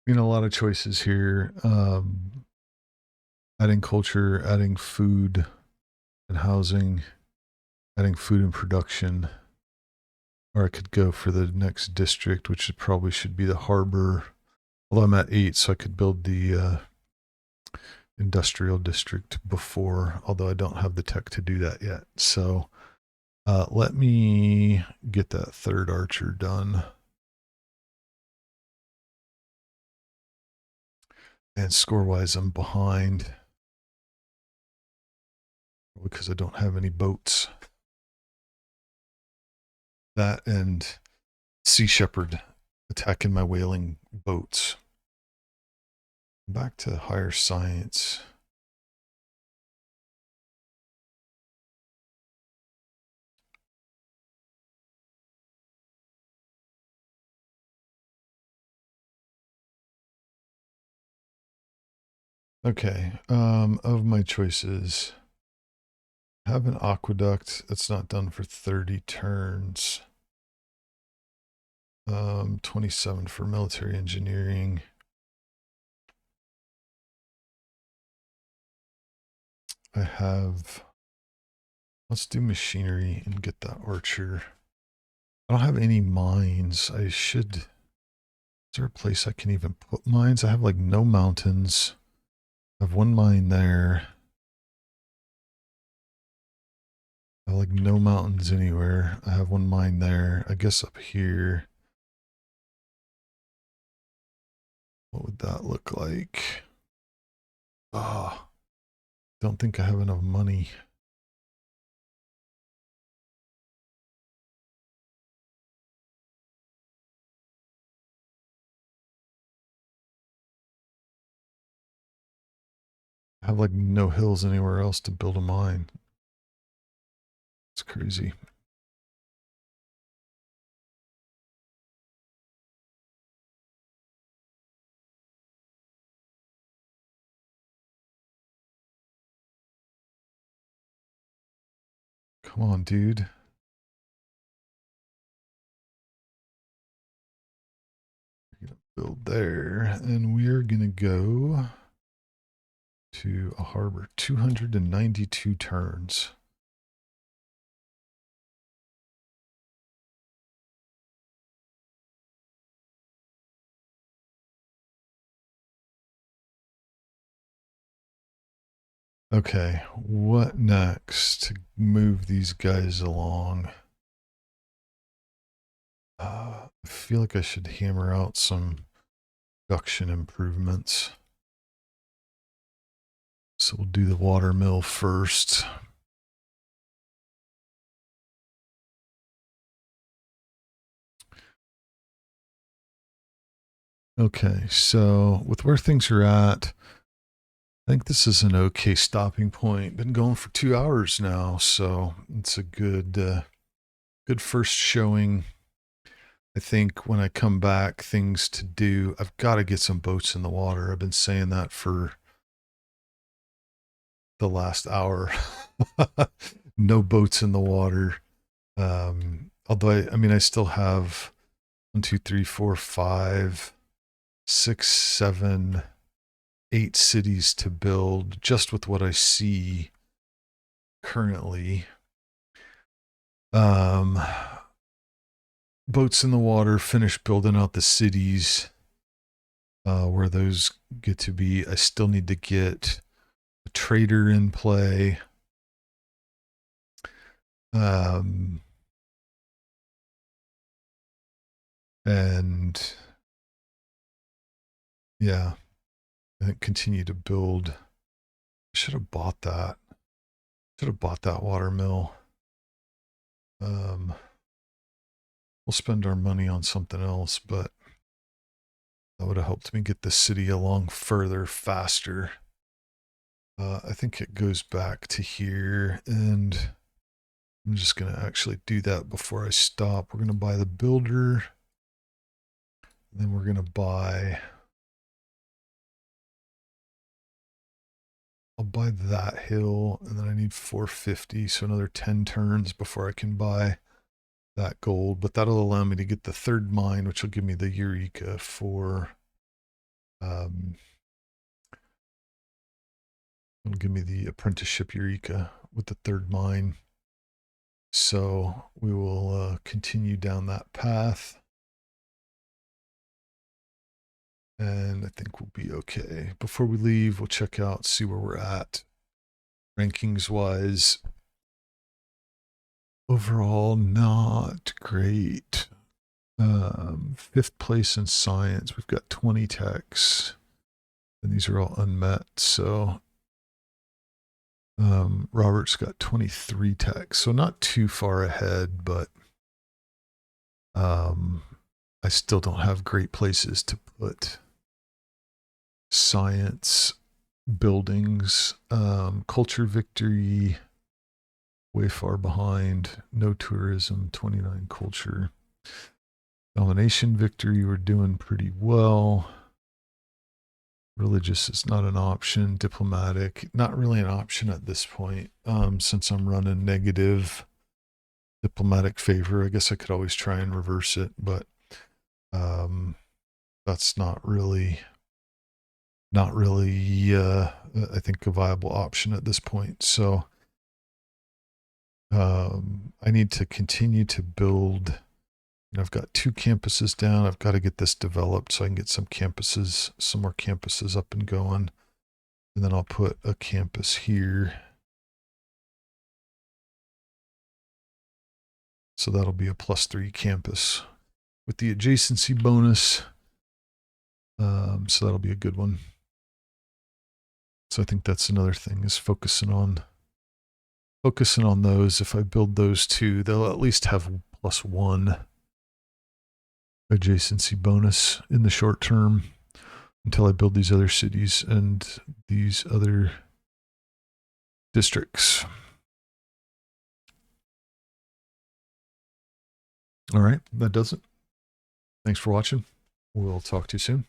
You know, a lot of choices here. Adding culture, adding food and housing, adding food and production. Or I could go for the next district, which probably should be the harbor. Although I'm at 8, so I could build the industrial district before, although I don't have the tech to do that yet. So let me get that third archer done. And score-wise, I'm behind because I don't have any boats. That and Sea Shepherd attacking my whaling boats. Back to higher science. Okay, of my choices, have an aqueduct that's not done for 30 turns. 27 for military engineering. I have, let's do machinery and get that archer. I don't have any mines. I should, is there a place I can even put mines? I have like no mountains. I have one mine there. I have like no mountains anywhere. I have one mine there. I guess up here. What would that look like? Ah, don't think I have enough money. I have like no hills anywhere else to build a mine. It's crazy. Come on, dude. We're gonna build there, and we're gonna go to a harbor. 292 turns. Okay, what next to move these guys along? I feel like I should hammer out some production improvements. So we'll do the water mill first. Okay, so with where things are at, I think this is an okay stopping point. Been going for 2 hours now, so it's a good good first showing. I think when I come back, things to do, I've got to get some boats in the water. I've been saying that for the last hour. No boats in the water. Although I mean, I still have 1, 2, 3, 4, 5, 6, 7, 8 cities to build just with what I see currently. Boats in the water, finish building out the cities where those get to be. I still need to get a trader in play. And yeah, I think continue to build. I should have bought that. Should have bought that water mill. We'll spend our money on something else, but that would have helped me get the city along further, faster. I think it goes back to here, and I'm just going to actually do that before I stop. We're going to buy the builder. Then we're going to buy... I'll buy that hill, and then I need 450, so another 10 turns before I can buy that gold. But that'll allow me to get the third mine, which will give me the Eureka for... it'll give me the apprenticeship Eureka with the third mine. So we will continue down that path. And I think we'll be okay. Before we leave, we'll check out, see where we're at. Rankings wise, overall, not great. 5th place in science. We've got 20 techs. And these are all unmet. So Robert's got 23 techs. So not too far ahead, but I still don't have great places to put science buildings. Culture victory, way far behind. No tourism, 29 culture. Domination victory, we're doing pretty well. Religious is not an option. Diplomatic, not really an option at this point. Since I'm running negative diplomatic favor, I guess I could always try and reverse it, but that's not really I think a viable option at this point. So I need to continue to build. I've got 2 campuses down. I've got to get this developed so I can get some more campuses up and going. And then I'll put a campus here. So that'll be a +3 campus with the adjacency bonus. So that'll be a good one. So I think that's another thing, is focusing on those. If I build those 2, they'll at least have +1 adjacency bonus in the short term until I build these other cities and these other districts. All right, that does it. Thanks for watching. We'll talk to you soon.